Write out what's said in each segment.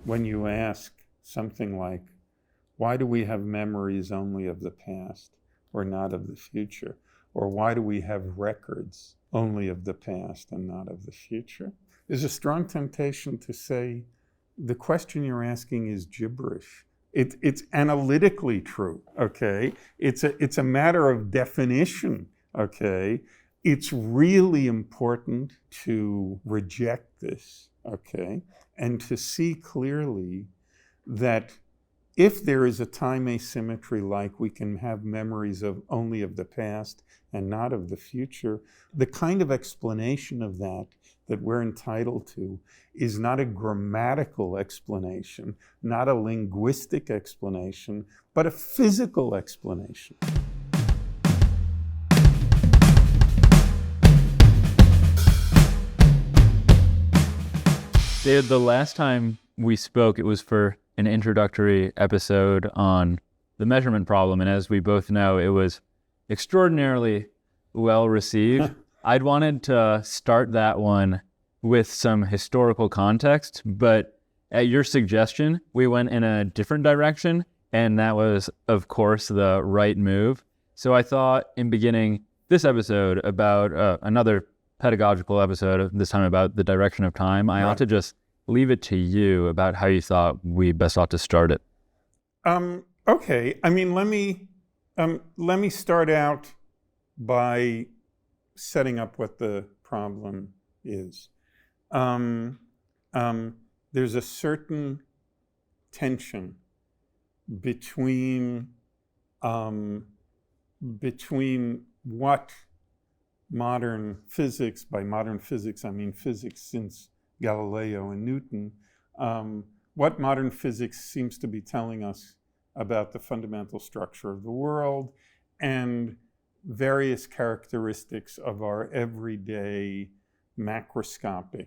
when you ask something like, why do we have memories only of the past or not of the future? Or why do we have records only of the past and not of the future? There's a strong temptation to say, the question you're asking is gibberish. It's analytically true, okay? It's a matter of definition, okay? It's really important to reject this, okay? And to see clearly that if there is a time asymmetry, like we can have memories of only of the past and not of the future, the kind of explanation of that we're entitled to is not a grammatical explanation, not a linguistic explanation, but a physical explanation. David, the last time we spoke, it was for an introductory episode on the measurement problem. And as we both know, it was extraordinarily well received. I'd wanted to start that one with some historical context, but at your suggestion, we went in a different direction. And that was, of course, the right move. So I thought in beginning this episode about another pedagogical episode, this time about the direction of time, I ought to just leave it to you about how you thought we best ought to start it. Okay. I mean, let me start out by setting up what the problem is. There's a certain tension between what modern physics, by modern physics I mean physics since Galileo and Newton, what modern physics seems to be telling us about the fundamental structure of the world and various characteristics of our everyday macroscopic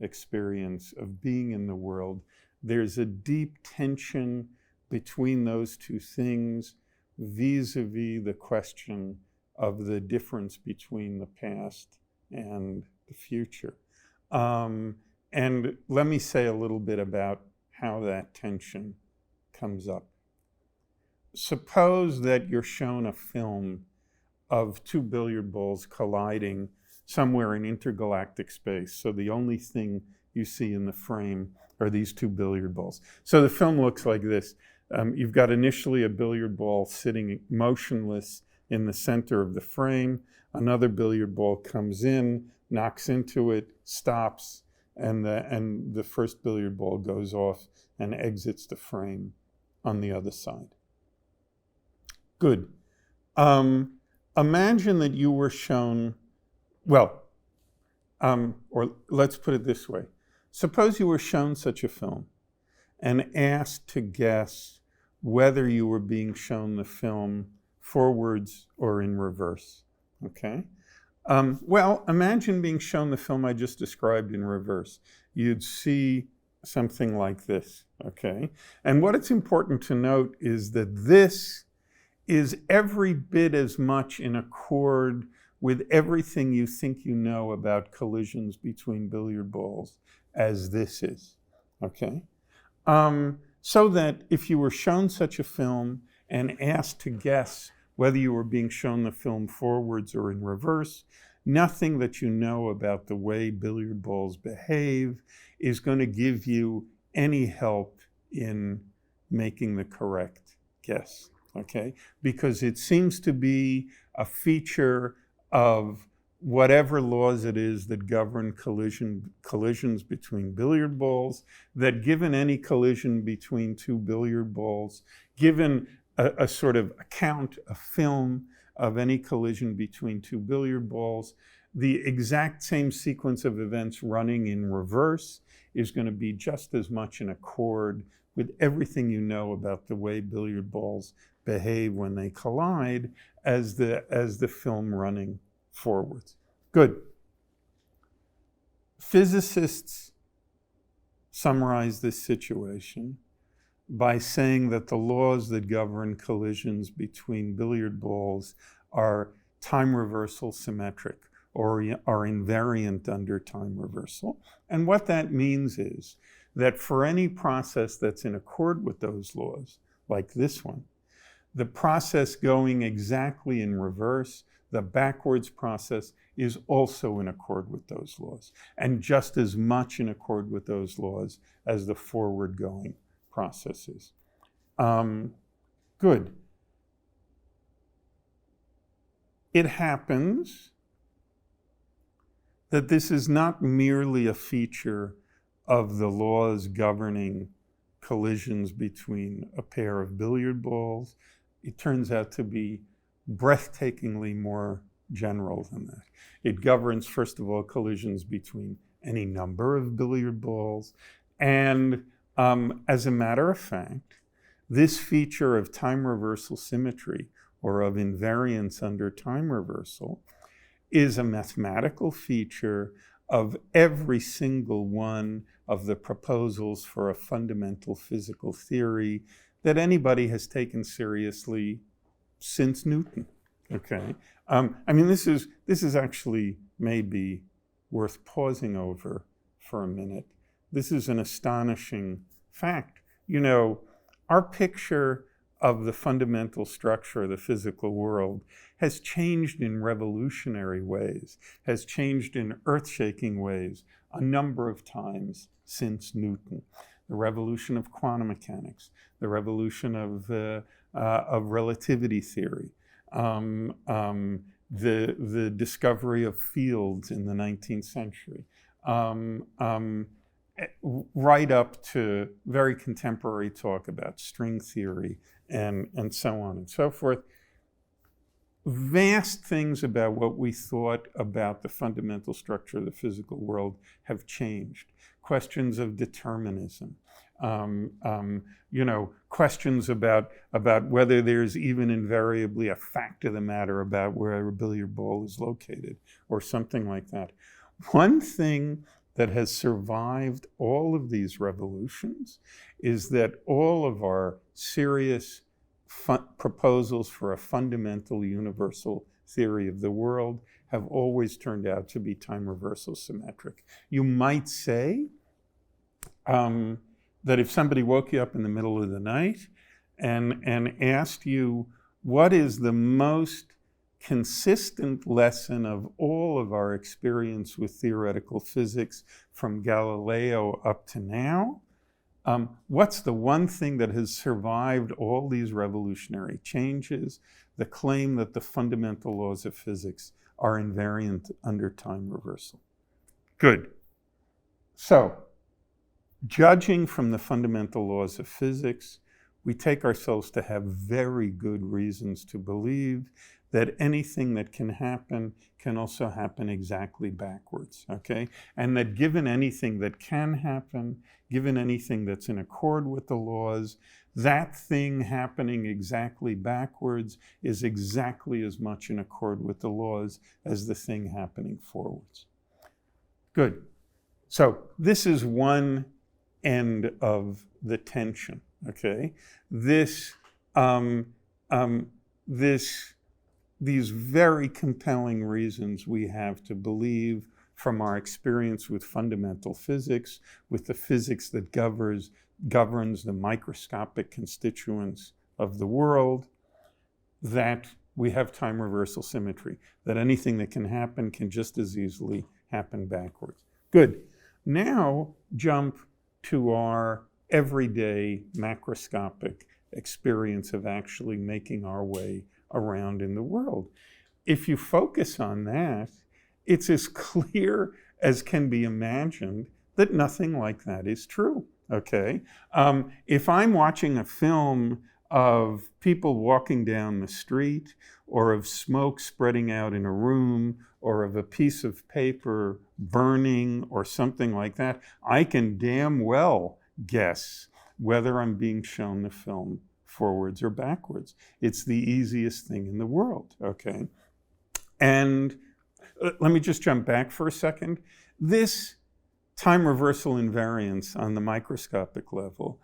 experience of being in the world. There's a deep tension between those two things vis-a-vis the question of the difference between the past and the future. And let me say a little bit about how that tension comes up. Suppose that you're shown a film of two billiard balls colliding somewhere in intergalactic space. So the only thing you see in the frame are these two billiard balls. So the film looks like this. You've got initially a billiard ball sitting motionless in the center of the frame. Another billiard ball comes in, knocks into it, stops, and the first billiard ball goes off and exits the frame on the other side. Good. Imagine that you were shown, or let's put it this way. Suppose you were shown such a film and asked to guess whether you were being shown the film forwards or in reverse, okay? Imagine being shown the film I just described in reverse. You'd see something like this, okay? And what it's important to note is that this is every bit as much in accord with everything you think you know about collisions between billiard balls as this is, okay? So that if you were shown such a film and asked to guess whether you were being shown the film forwards or in reverse, nothing that you know about the way billiard balls behave is going to give you any help in making the correct guess, okay? Because it seems to be a feature of whatever laws it is that govern collisions between billiard balls, that given any collision between two billiard balls, given a sort of account, a film of any collision between two billiard balls, the exact same sequence of events running in reverse is going to be just as much in accord with everything you know about the way billiard balls behave when they collide as the film running forwards. Good. Physicists summarize this situation by saying that the laws that govern collisions between billiard balls are time reversal symmetric, or are invariant under time reversal. And what that means is that for any process that's in accord with those laws, like this one, the process going exactly in reverse, the backwards process, is also in accord with those laws, and just as much in accord with those laws as the forward-going process is. Good. It happens that this is not merely a feature of the laws governing collisions between a pair of billiard balls. It turns out to be breathtakingly more general than that. It governs, first of all, collisions between any number of billiard balls. And as a matter of fact, this feature of time reversal symmetry, or of invariance under time reversal, is a mathematical feature of every single one of the proposals for a fundamental physical theory that anybody has taken seriously since Newton. Okay, I mean, this is actually maybe worth pausing over for a minute. This is an astonishing fact. You know, our picture of the fundamental structure of the physical world has changed in revolutionary ways, has changed in earth-shaking ways a number of times since Newton. The revolution of quantum mechanics, the revolution of relativity theory, the discovery of fields in the 19th century, right up to very contemporary talk about string theory and so on and so forth. Vast things about what we thought about the fundamental structure of the physical world have changed. Questions of determinism, questions about whether there's even invariably a fact of the matter about where a billiard ball is located or something like that. One thing that has survived all of these revolutions is that all of our serious proposals for a fundamental universal theory of the world have always turned out to be time reversal symmetric. You might say that if somebody woke you up in the middle of the night and asked you, what is the most consistent lesson of all of our experience with theoretical physics from Galileo up to now, what's the one thing that has survived all these revolutionary changes? The claim that the fundamental laws of physics are invariant under time reversal. Good. So, judging from the fundamental laws of physics, we take ourselves to have very good reasons to believe that anything that can happen can also happen exactly backwards, okay? And that given anything that can happen, given anything that's in accord with the laws, that thing happening exactly backwards is exactly as much in accord with the laws as the thing happening forwards. Good. So this is one end of the tension, okay? These very compelling reasons we have to believe from our experience with fundamental physics, with the physics that governs the microscopic constituents of the world, that we have time reversal symmetry, that anything that can happen can just as easily happen backwards. Good. Now jump to our everyday macroscopic experience of actually making our way around in the world. If you focus on that, it's as clear as can be imagined that nothing like that is true, okay? If I'm watching a film of people walking down the street, or of smoke spreading out in a room, or of a piece of paper burning, or something like that, I can damn well guess whether I'm being shown the film forwards or backwards. It's the easiest thing in the world, okay? And let me just jump back for a second. This time reversal invariance on the microscopic level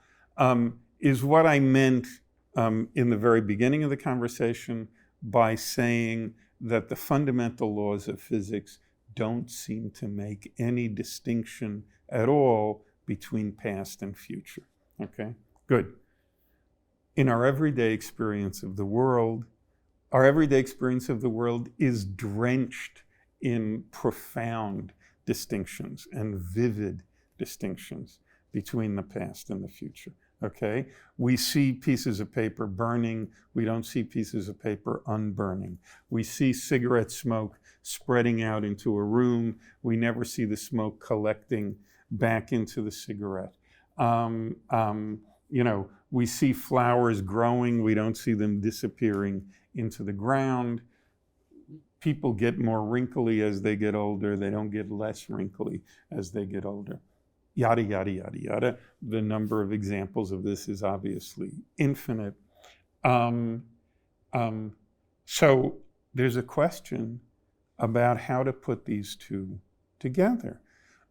is what I meant in the very beginning of the conversation by saying that the fundamental laws of physics don't seem to make any distinction at all between past and future. Okay, good. In our everyday experience of the world, our everyday experience of the world is drenched in profound distinctions and vivid distinctions between the past and the future. Okay? We see pieces of paper burning. We don't see pieces of paper unburning. We see cigarette smoke spreading out into a room. We never see the smoke collecting back into the cigarette. We see flowers growing. We don't see them disappearing into the ground. People get more wrinkly as they get older. They don't get less wrinkly as they get older. Yada, yada, yada, yada. The number of examples of this is obviously infinite. So there's a question about how to put these two together.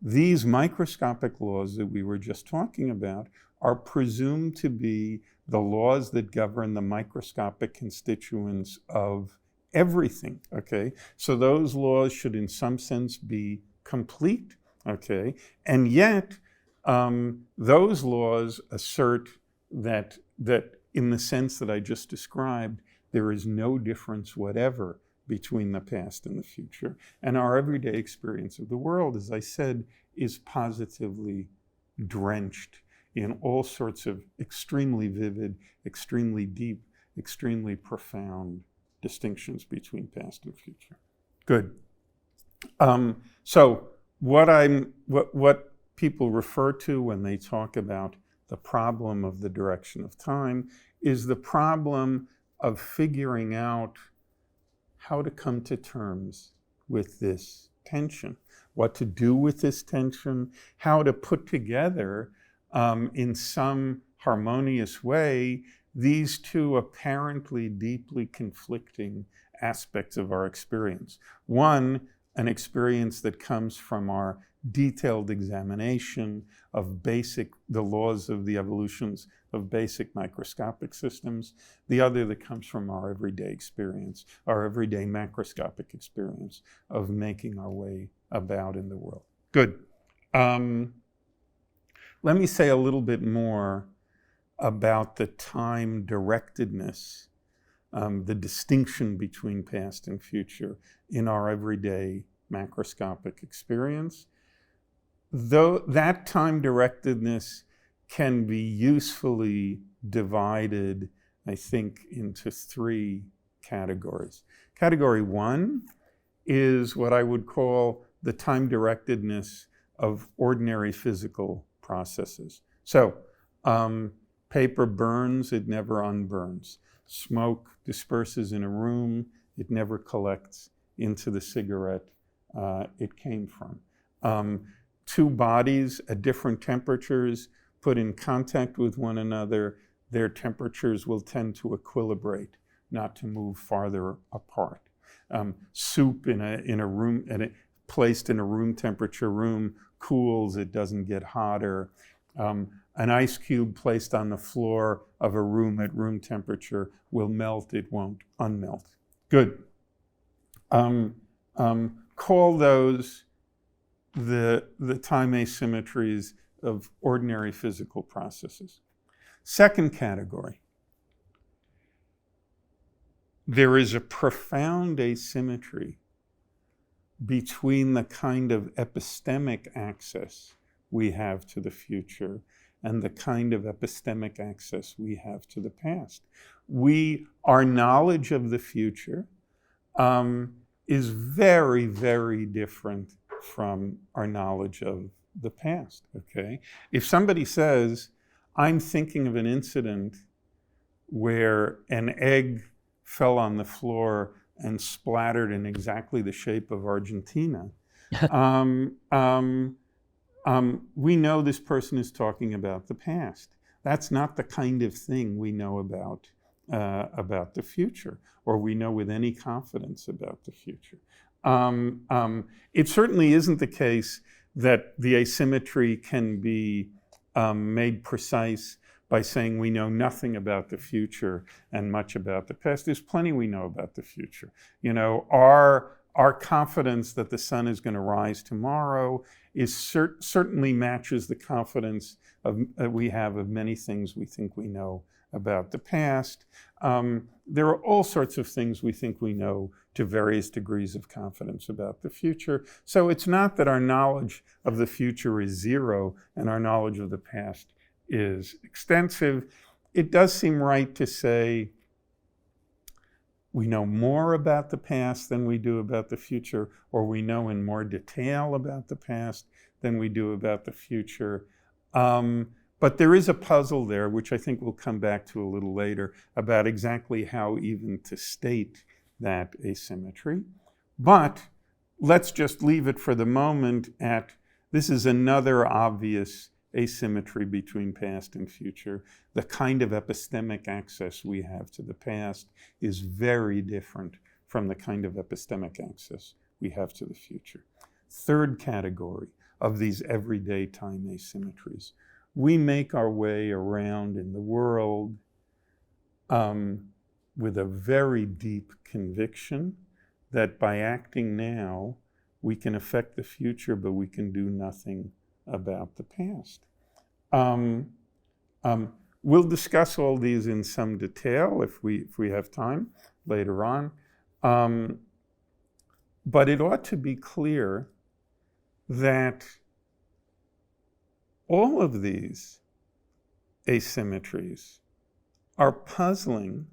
These microscopic laws that we were just talking about are presumed to be the laws that govern the microscopic constituents of everything, okay? So those laws should in some sense be complete, okay? And yet, those laws assert that in the sense that I just described, there is no difference whatever between the past and the future. And our everyday experience of the world, as I said, is positively drenched in all sorts of extremely vivid, extremely deep, extremely profound distinctions between past and future. Good. So what people refer to when they talk about the problem of the direction of time is the problem of figuring out how to come to terms with this tension, what to do with this tension, how to put together in some harmonious way these two apparently deeply conflicting aspects of our experience. One, an experience that comes from our detailed examination of the laws of the evolutions of basic microscopic systems. The other that comes from our everyday experience, our everyday macroscopic experience of making our way about in the world. Good. Let me say a little bit more about the time-directedness, the distinction between past and future in our everyday macroscopic experience. Though that time-directedness can be usefully divided, I think, into three categories. Category one is what I would call the time-directedness of ordinary physical processes. So, paper burns, it never unburns. Smoke disperses in a room, it never collects into the cigarette it came from. Two bodies at different temperatures put in contact with one another, their temperatures will tend to equilibrate, not to move farther apart. Soup in a room, placed in a room temperature room, cools, it doesn't get hotter. An ice cube placed on the floor of a room at room temperature will melt, it won't unmelt. Good. Call those the time asymmetries of ordinary physical processes. Second category, there is a profound asymmetry between the kind of epistemic access we have to the future and the kind of epistemic access we have to the past. Our knowledge of the future is very, very different from our knowledge of the past, okay? If somebody says, I'm thinking of an incident where an egg fell on the floor and splattered in exactly the shape of Argentina, we know this person is talking about the past. That's not the kind of thing we know about the future, or we know with any confidence about the future. It certainly isn't the case that the asymmetry can be made precise by saying we know nothing about the future and much about the past. There's plenty we know about the future. You know, our our confidence that the sun is going to rise tomorrow is certainly matches the confidence we have of many things we think we know about the past. There are all sorts of things we think we know to various degrees of confidence about the future. So it's not that our knowledge of the future is zero and our knowledge of the past is extensive. It does seem right to say we know more about the past than we do about the future, or we know in more detail about the past than we do about the future. But there is a puzzle there, which I think we'll come back to a little later, about exactly how even to state that asymmetry. But let's just leave it for the moment at this is another obvious asymmetry between past and future. The kind of epistemic access we have to the past is very different from the kind of epistemic access we have to the future. Third category of these everyday time asymmetries. We make our way around in the world with a very deep conviction that by acting now, we can affect the future, but we can do nothing about the past. We'll discuss all these in some detail if we have time later on. But it ought to be clear that all of these asymmetries are puzzling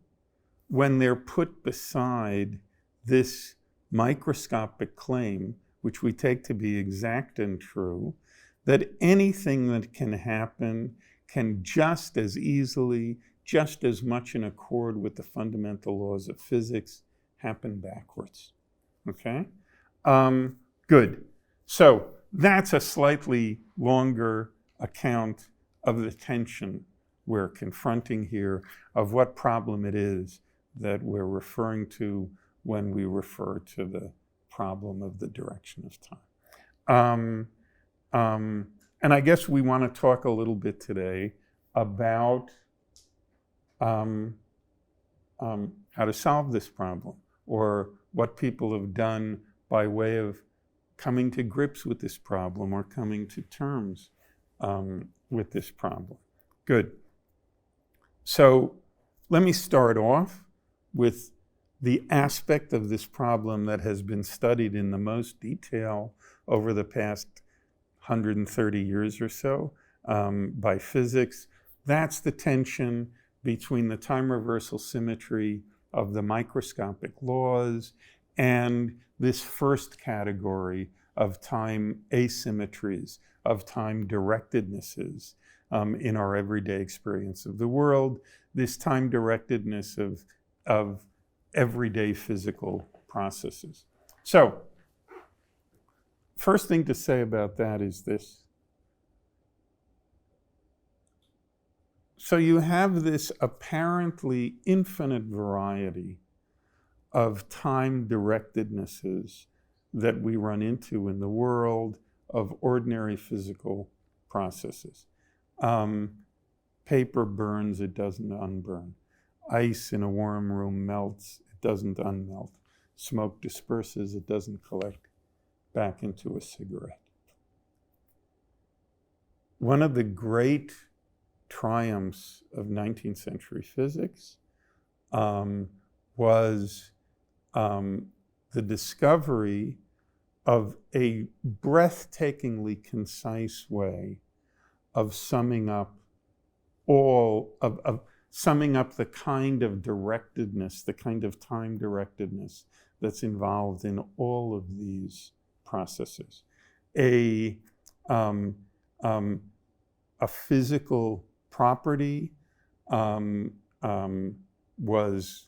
when they're put beside this microscopic claim, which we take to be exact and true, that anything that can happen can just as easily, just as much in accord with the fundamental laws of physics, happen backwards. Okay? Good. So that's a slightly longer account of the tension we're confronting here, of what problem it is that we're referring to when we refer to the problem of the direction of time. And I guess we want to talk a little bit today about how to solve this problem, or what people have done by way of coming to grips with this problem or coming to terms with this problem. Good. So let me start off with the aspect of this problem that has been studied in the most detail over the past 130 years or so by physics. That's the tension between the time reversal symmetry of the microscopic laws and this first category of time asymmetries, of time directednesses in our everyday experience of the world, this time directedness of everyday physical processes. So, first thing to say about that is this. So you have this apparently infinite variety of time directednesses that we run into in the world of ordinary physical processes. Paper burns, it doesn't unburn. Ice in a warm room melts, it doesn't unmelt. Smoke disperses, it doesn't collect back into a cigarette. One of the great triumphs of 19th century physics was the discovery of a breathtakingly concise way of summing up summing up the kind of directedness, the kind of time directedness that's involved in all of these processes. A physical property was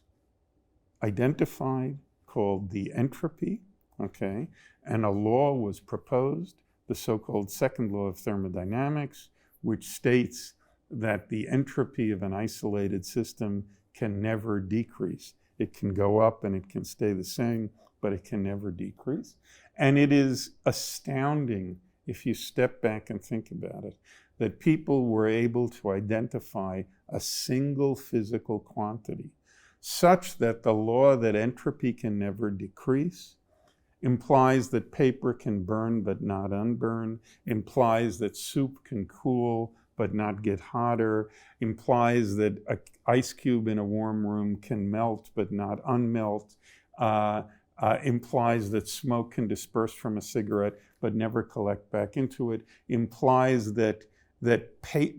identified called the entropy, okay? And a law was proposed, the so-called second law of thermodynamics, which states that the entropy of an isolated system can never decrease. It can go up and it can stay the same, but it can never decrease. And it is astounding, if you step back and think about it, that people were able to identify a single physical quantity such that the law that entropy can never decrease implies that paper can burn but not unburn, implies that soup can cool but not get hotter, implies that an ice cube in a warm room can melt but not unmelt, implies that smoke can disperse from a cigarette but never collect back into it, implies that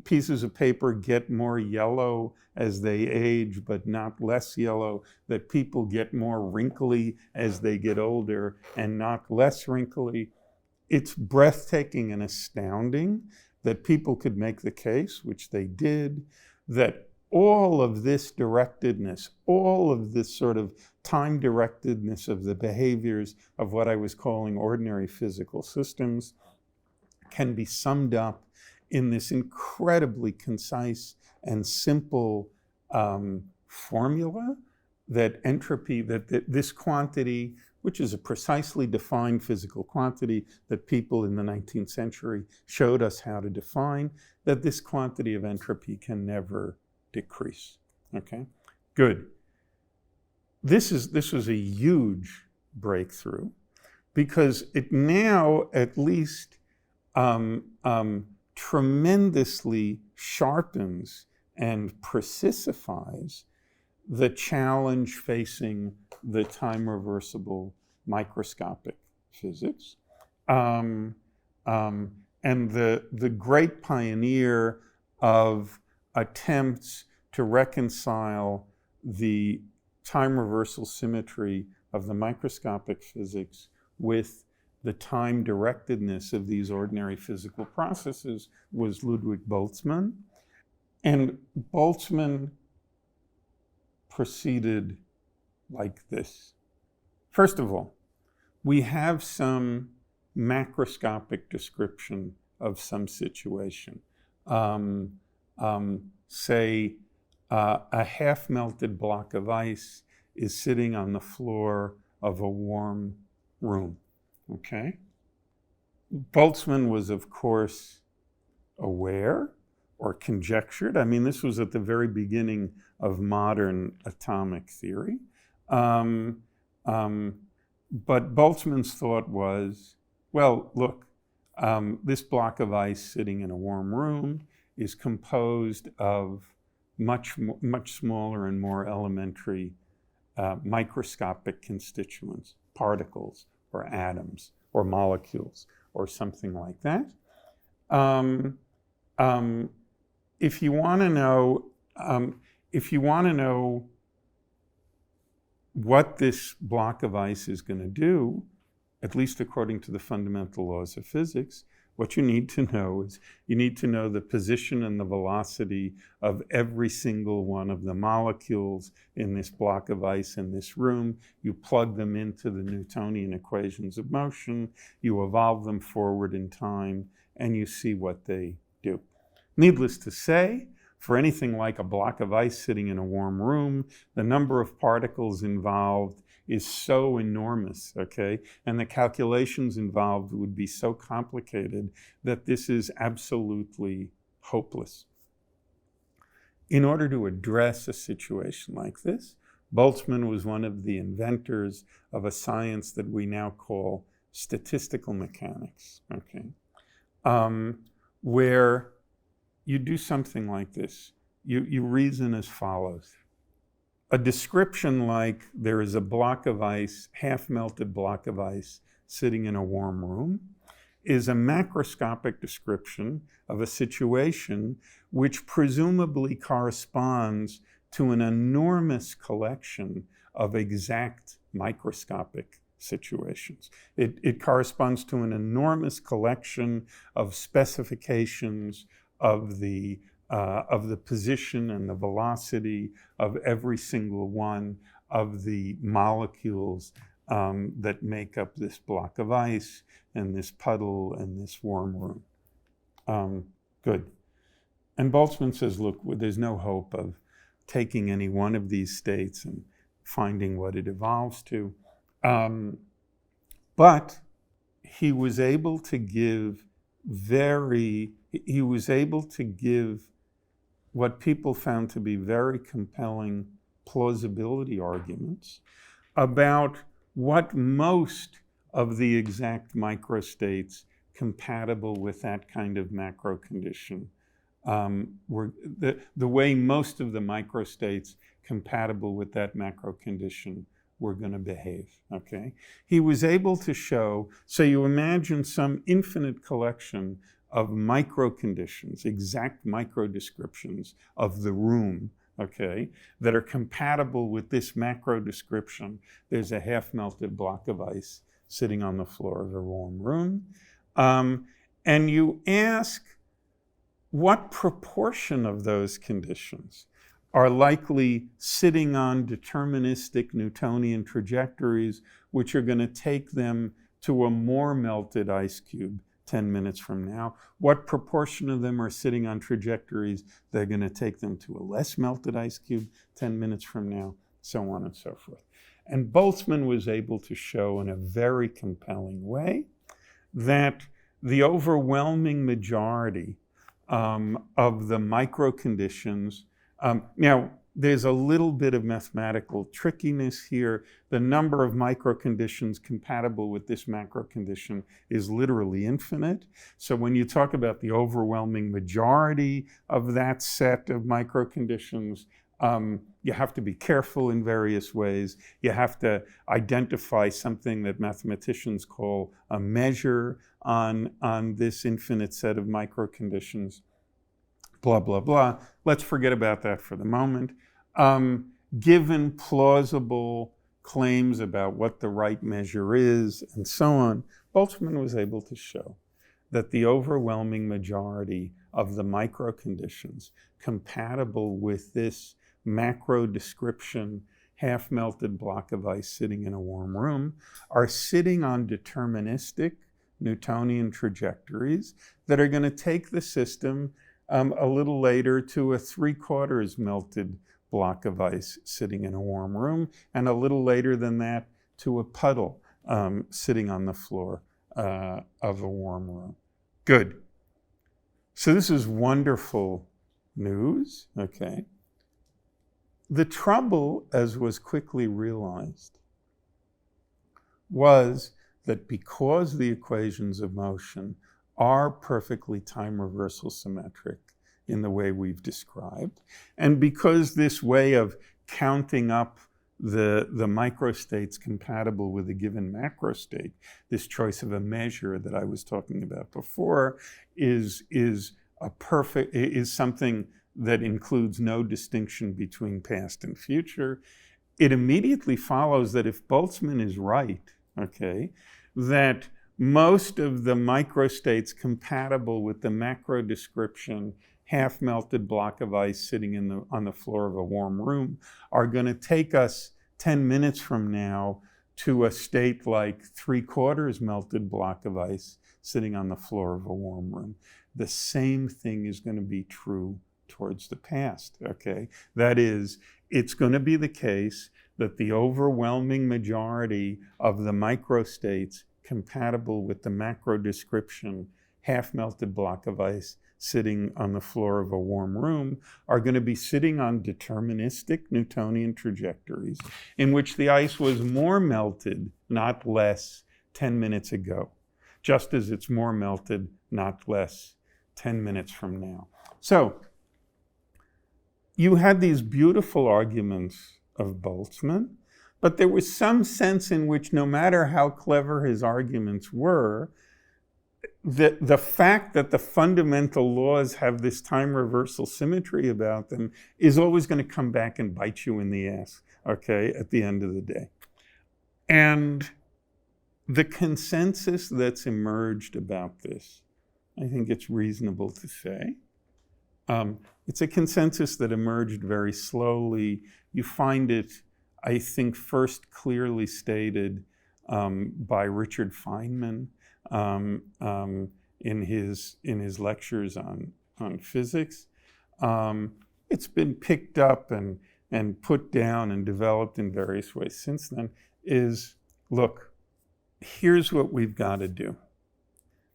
pieces of paper get more yellow as they age but not less yellow, that people get more wrinkly as they get older and not less wrinkly. It's breathtaking and astounding that people could make the case, which they did, that all of this directedness, all of this sort of time directedness of the behaviors of what I was calling ordinary physical systems can be summed up in this incredibly concise and simple formula that entropy, that this quantity, which is a precisely defined physical quantity that people in the 19th century showed us how to define, that this quantity of entropy can never decrease. Okay, good. This was a huge breakthrough because it now at least tremendously sharpens and precisifies the challenge facing the time-reversible microscopic physics. And the great pioneer of attempts to reconcile the time-reversal symmetry of the microscopic physics with the time-directedness of these ordinary physical processes was Ludwig Boltzmann. And Boltzmann proceeded like this. First of all, we have some macroscopic description of some situation. Say a half-melted block of ice is sitting on the floor of a warm room, okay? Boltzmann was, of course, aware or conjectured. I mean, this was at the very beginning of modern atomic theory. But Boltzmann's thought was, well, look, this block of ice sitting in a warm room is composed of much smaller and more elementary microscopic constituents, particles or atoms or molecules or something like that. If you want to know what this block of ice is going to do, at least according to the fundamental laws of physics, what you need to know is you need to know the position and the velocity of every single one of the molecules in this block of ice in this room. You plug them into the Newtonian equations of motion, you evolve them forward in time, and you see what they do. Needless to say, for anything like a block of ice sitting in a warm room, the number of particles involved is so enormous, okay? And the calculations involved would be so complicated that this is absolutely hopeless. In order to address a situation like this, Boltzmann was one of the inventors of a science that we now call statistical mechanics, okay? Where you do something like this. You reason as follows. A description like there is a block of ice, half-melted block of ice, sitting in a warm room, is a macroscopic description of a situation which presumably corresponds to an enormous collection of exact microscopic situations. It corresponds to an enormous collection of specifications of the position and the velocity of every single one of the molecules that make up this block of ice and this puddle and this warm room. Good. And Boltzmann says, look, there's no hope of taking any one of these states and finding what it evolves to. But he was able to give what people found to be very compelling plausibility arguments about what most of the exact microstates compatible with that kind of macro condition. The way most of the microstates compatible with that macro condition were going to behave, okay? He was able to show, so you imagine some infinite collection of micro conditions, exact micro descriptions of the room, okay, that are compatible with this macro description. There's a half-melted block of ice sitting on the floor of a warm room. And you ask, what proportion of those conditions are likely sitting on deterministic Newtonian trajectories, which are going to take them to a more melted ice cube 10 minutes from now? What proportion of them are sitting on trajectories that are going to take them to a less melted ice cube 10 minutes from now? So on and so forth. And Boltzmann was able to show in a very compelling way that the overwhelming majority of the micro conditions, now there's a little bit of mathematical trickiness here. The number of micro conditions compatible with this macro condition is literally infinite. So when you talk about the overwhelming majority of that set of micro conditions, you have to be careful in various ways. You have to identify something that mathematicians call a measure on this infinite set of micro conditions, blah, blah, blah. Let's forget about that for the moment. Given plausible claims about what the right measure is and so on, Boltzmann was able to show that the overwhelming majority of the micro conditions compatible with this macro description half-melted block of ice sitting in a warm room are sitting on deterministic Newtonian trajectories that are going to take the system a little later to a 3/4 melted block of ice sitting in a warm room, and a little later than that to a puddle sitting on the floor of a warm room. Good. So this is wonderful news, okay? The trouble, as was quickly realized, was that because the equations of motion are perfectly time reversal symmetric in the way we've described, and because this way of counting up the microstates compatible with a given macrostate, this choice of a measure that I was talking about before, is something that includes no distinction between past and future, it immediately follows that if Boltzmann is right, okay, that most of the microstates compatible with the macro description half-melted block of ice sitting on the floor of a warm room are going to take us 10 minutes from now to a state like 3/4 melted block of ice sitting on the floor of a warm room. The same thing is going to be true towards the past, okay? That is, it's going to be the case that the overwhelming majority of the microstates compatible with the macro description half-melted block of ice sitting on the floor of a warm room are going to be sitting on deterministic Newtonian trajectories in which the ice was more melted, not less, 10 minutes ago, just as it's more melted, not less, 10 minutes from now. So you had these beautiful arguments of Boltzmann, but there was some sense in which no matter how clever his arguments were, the fact that the fundamental laws have this time reversal symmetry about them is always going to come back and bite you in the ass, okay, at the end of the day. And the consensus that's emerged about this, I think it's reasonable to say, it's a consensus that emerged very slowly. You find it, I think, first clearly stated by Richard Feynman in his lectures on physics. It's been picked up and put down and developed in various ways since then. Is, look, here's what we've got to do.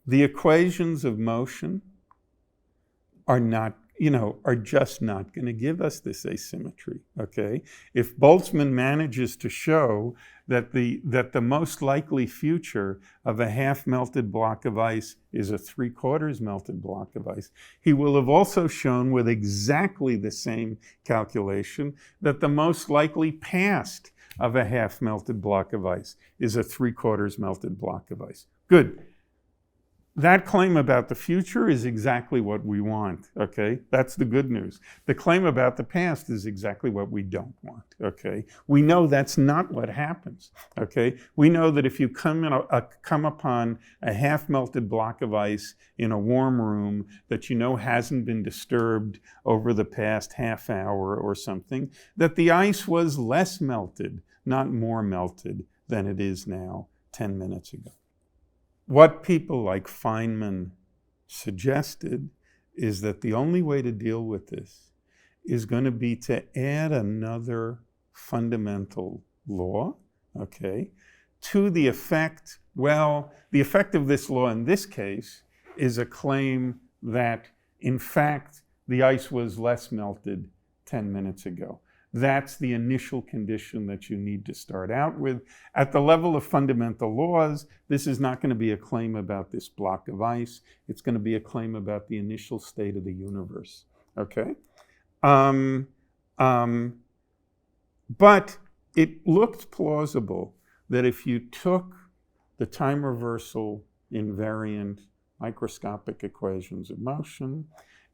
The equations of motion are not are just not going to give us this asymmetry, okay? If Boltzmann manages to show that the most likely future of a half-melted block of ice is a 3/4 melted block of ice, he will have also shown with exactly the same calculation that the most likely past of a half-melted block of ice is a 3/4 melted block of ice. Good. That claim about the future is exactly what we want, okay? That's the good news. The claim about the past is exactly what we don't want, okay? We know that's not what happens, okay? We know that if you come upon a half-melted block of ice in a warm room that hasn't been disturbed over the past half hour or something, that the ice was less melted, not more melted than it is now 10 minutes ago. What people like Feynman suggested is that the only way to deal with this is going to be to add another fundamental law, okay, to the effect, the effect of this law in this case is a claim that, in fact, the ice was less melted 10 minutes ago. That's the initial condition that you need to start out with. At the level of fundamental laws, this is not going to be a claim about this block of ice. It's going to be a claim about the initial state of the universe, okay? But it looked plausible that if you took the time reversal invariant microscopic equations of motion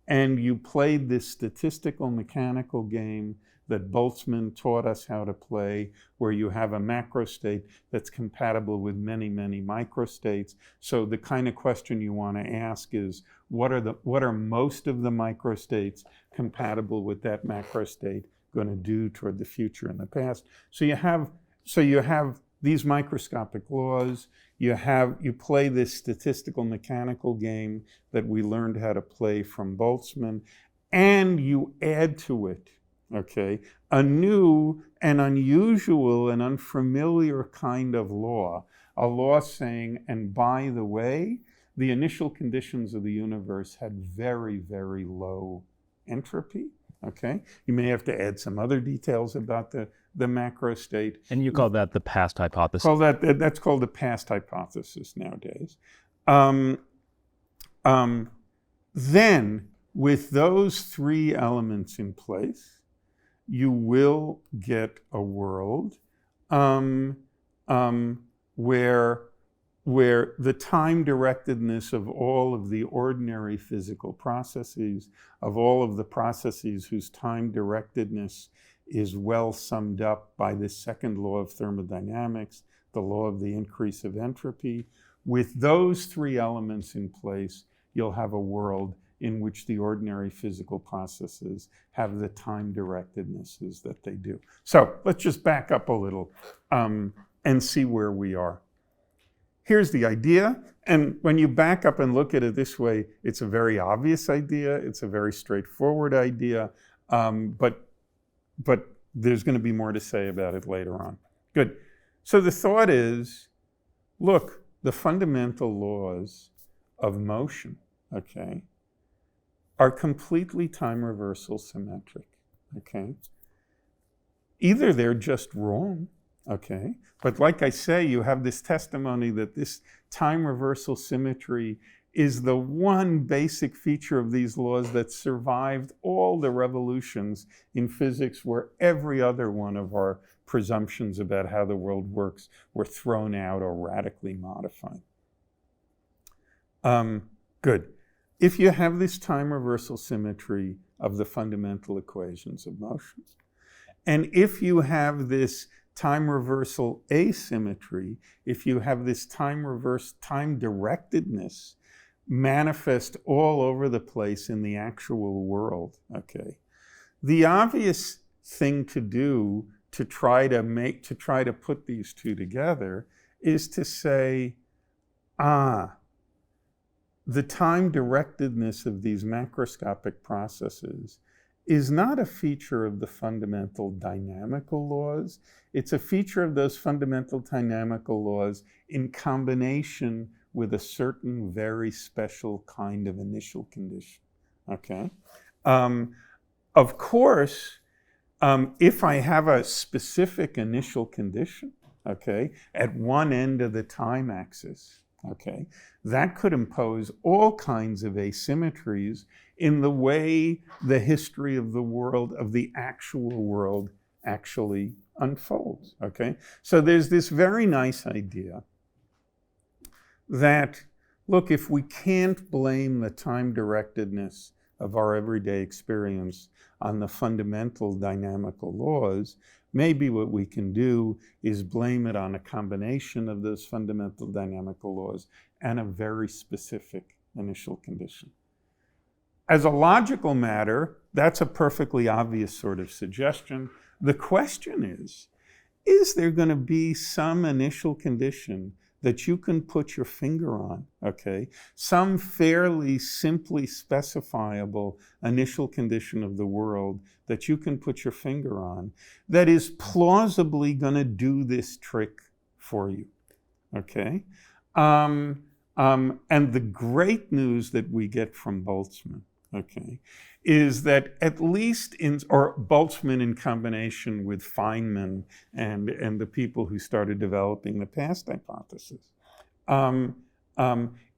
and you played this statistical mechanical game that Boltzmann taught us how to play, where you have a macrostate that's compatible with many, many microstates. So the kind of question you want to ask is, what are most of the microstates compatible with that macrostate going to do toward the future and the past? So you have these microscopic laws. You play this statistical mechanical game that we learned how to play from Boltzmann, and you add to it, okay, a new and unusual and unfamiliar kind of law, a law saying, and by the way, the initial conditions of the universe had very, very low entropy, okay? You may have to add some other details about the macro state. And you call that the past hypothesis? That's called the past hypothesis nowadays. Then, with those three elements in place, you will get a world where the time-directedness of all of the ordinary physical processes, of all of the processes whose time-directedness is well summed up by this second law of thermodynamics, the law of the increase of entropy. With those three elements in place, you'll have a world in which the ordinary physical processes have the time-directednesses that they do. So let's just back up a little and see where we are. Here's the idea, and when you back up and look at it this way, it's a very obvious idea, it's a very straightforward idea, but there's going to be more to say about it later on. Good. So the thought is, look, the fundamental laws of motion, okay, are completely time reversal symmetric, okay? Either they're just wrong, okay? But like I say, you have this testimony that this time reversal symmetry is the one basic feature of these laws that survived all the revolutions in physics where every other one of our presumptions about how the world works were thrown out or radically modified. Good. If you have this time reversal symmetry of the fundamental equations of motion, and if you have this time reversal asymmetry, if you have this time directedness manifest all over the place in the actual world, okay, the obvious thing to do to try to put these two together is to say, the time directedness of these macroscopic processes is not a feature of the fundamental dynamical laws. It's a feature of those fundamental dynamical laws in combination with a certain very special kind of initial condition, okay? Of course, if I have a specific initial condition, okay, at one end of the time axis, okay, that could impose all kinds of asymmetries in the way the history of the world, of the actual world, actually unfolds, okay? So there's this very nice idea that, look, if we can't blame the time-directedness of our everyday experience on the fundamental dynamical laws, maybe what we can do is blame it on a combination of those fundamental dynamical laws and a very specific initial condition. As a logical matter, that's a perfectly obvious sort of suggestion. The question is there going to be some initial condition that you can put your finger on, okay? Some fairly simply specifiable initial condition of the world that you can put your finger on that is plausibly going to do this trick for you, okay? And the great news that we get from Boltzmann, okay, is that at least or Boltzmann in combination with Feynman and the people who started developing the past hypothesis,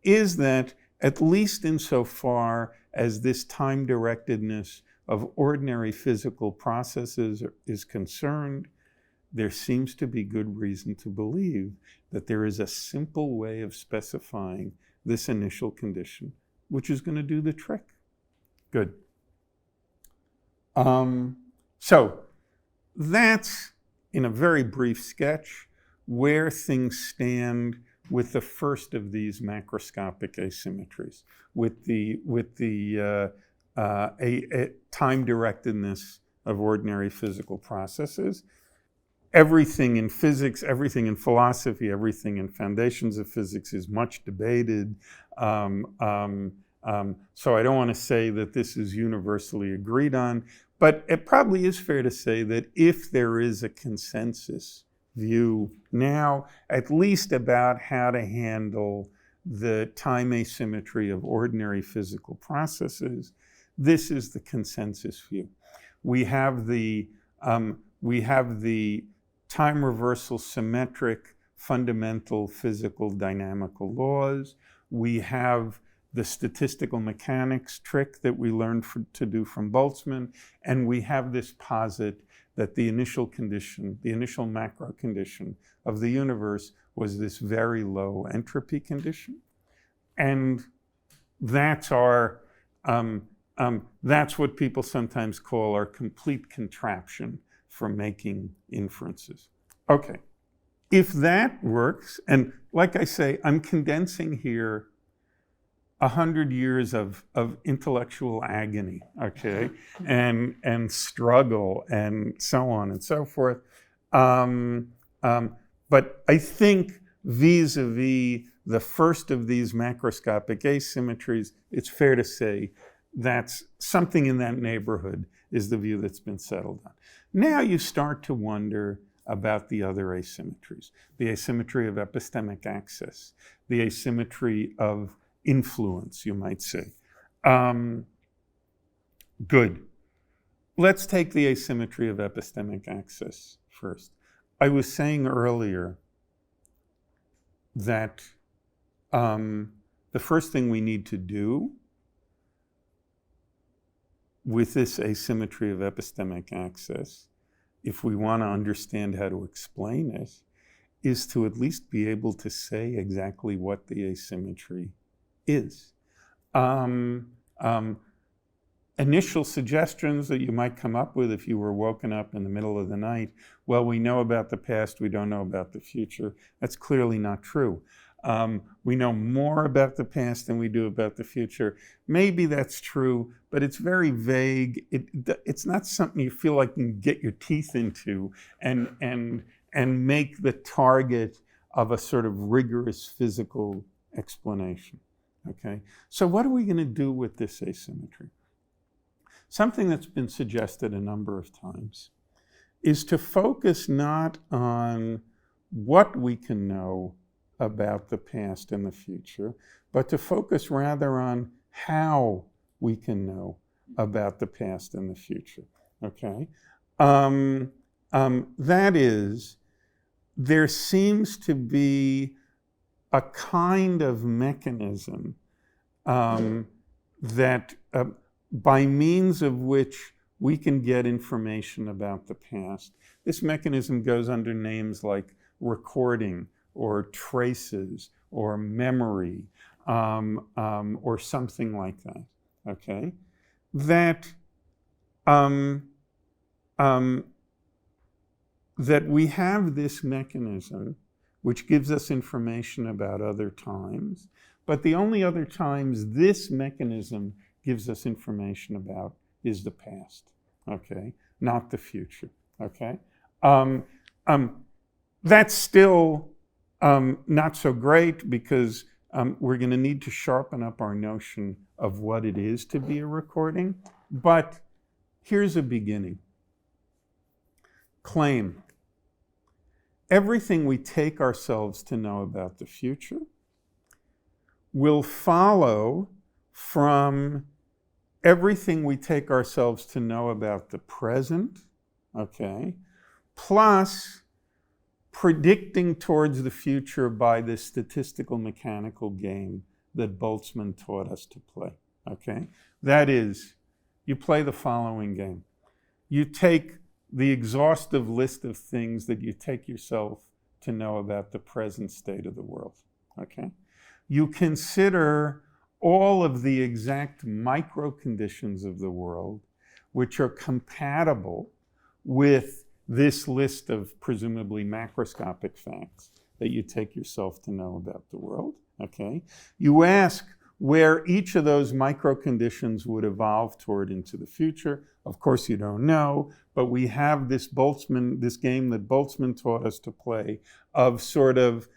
is that at least insofar as this time-directedness of ordinary physical processes is concerned, there seems to be good reason to believe that there is a simple way of specifying this initial condition, which is going to do the trick. Good. So that's, in a very brief sketch, where things stand with the first of these macroscopic asymmetries, with the time-directedness of ordinary physical processes. Everything in physics, everything in philosophy, everything in foundations of physics is much debated. So I don't want to say that this is universally agreed on, but it probably is fair to say that if there is a consensus view now, at least about how to handle the time asymmetry of ordinary physical processes, this is the consensus view. We have the time reversal symmetric fundamental physical dynamical laws. We have the statistical mechanics trick that we learned to do from Boltzmann, and we have this posit that the initial condition, the initial macro condition of the universe was this very low entropy condition. And that's that's what people sometimes call our complete contraption for making inferences. Okay, if that works, and like I say, I'm condensing here 100 years of intellectual agony, okay, and struggle and so on and so forth. But I think vis-a-vis the first of these macroscopic asymmetries, it's fair to say that's something in that neighborhood is the view that's been settled on. Now you start to wonder about the other asymmetries, the asymmetry of epistemic access, the asymmetry of influence, you might say. Good. Let's take the asymmetry of epistemic access first. I was saying earlier that the first thing we need to do with this asymmetry of epistemic access, if we want to understand how to explain it, is to at least be able to say exactly what the asymmetry is. Initial suggestions that you might come up with if you were woken up in the middle of the night, well, we know about the past, we don't know about the future. That's clearly not true. We know more about the past than we do about the future. Maybe that's true, but it's very vague. It's not something you feel like you can get your teeth into and make the target of a sort of rigorous physical explanation. Okay, so what are we going to do with this asymmetry? Something that's been suggested a number of times is to focus not on what we can know about the past and the future, but to focus rather on how we can know about the past and the future, okay? That is, there seems to be a kind of mechanism that by means of which we can get information about the past. This mechanism goes under names like recording or traces or memory or something like that, okay? That we have this mechanism which gives us information about other times, but the only other times this mechanism gives us information about is the past, okay? Not the future, okay? That's still not so great because we're going to need to sharpen up our notion of what it is to be a recording, but here's a beginning. Claim. Everything we take ourselves to know about the future will follow from everything we take ourselves to know about the present, okay, plus predicting towards the future by this statistical mechanical game that Boltzmann taught us to play, okay? That is, you play the following game. You take the exhaustive list of things that you take yourself to know about the present state of the world, okay? You consider all of the exact micro conditions of the world which are compatible with this list of presumably macroscopic facts that you take yourself to know about the world, okay? You ask where each of those micro conditions would evolve toward into the future. Of course, you don't know, but we have this game that Boltzmann taught us to play of sort of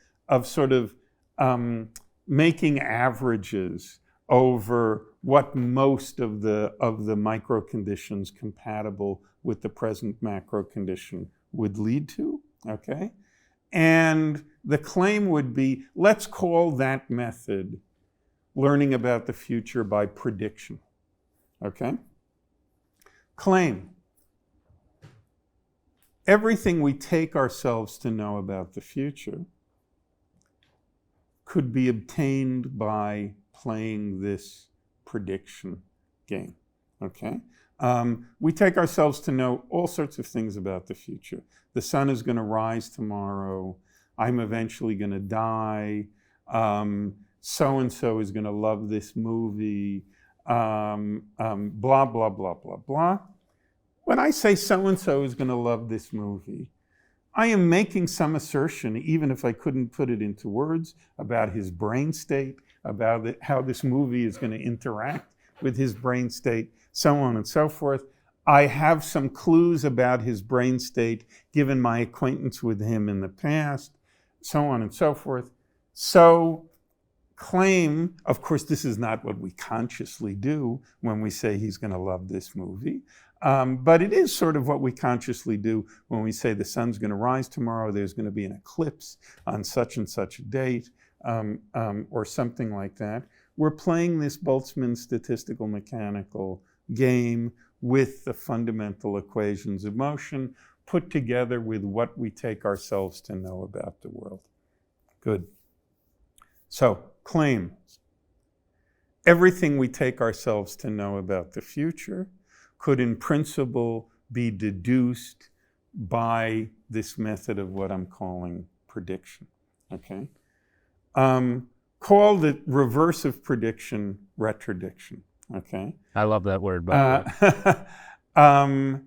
making averages over what most of the micro conditions compatible with the present macro condition would lead to, okay? And the claim would be, let's call that method learning about the future by prediction, okay? Claim. Everything we take ourselves to know about the future could be obtained by playing this prediction game, okay? We take ourselves to know all sorts of things about the future. The sun is going to rise tomorrow. I'm eventually going to die. So-and-so is going to love this movie. Blah, blah, blah, blah, blah. When I say so-and-so is going to love this movie, I am making some assertion, even if I couldn't put it into words, about his brain state, about how this movie is going to interact with his brain state, so on and so forth. I have some clues about his brain state given my acquaintance with him in the past, so on and so forth. So claim, of course, this is not what we consciously do when we say he's going to love this movie, but it is sort of what we consciously do when we say the sun's going to rise tomorrow, there's going to be an eclipse on such and such a date, or something like that. We're playing this Boltzmann statistical mechanical game with the fundamental equations of motion put together with what we take ourselves to know about the world. Good. So, claim. Everything we take ourselves to know about the future could in principle be deduced by this method of what I'm calling prediction, okay? Call the reverse of prediction retrodiction, okay? I love that word, by the way.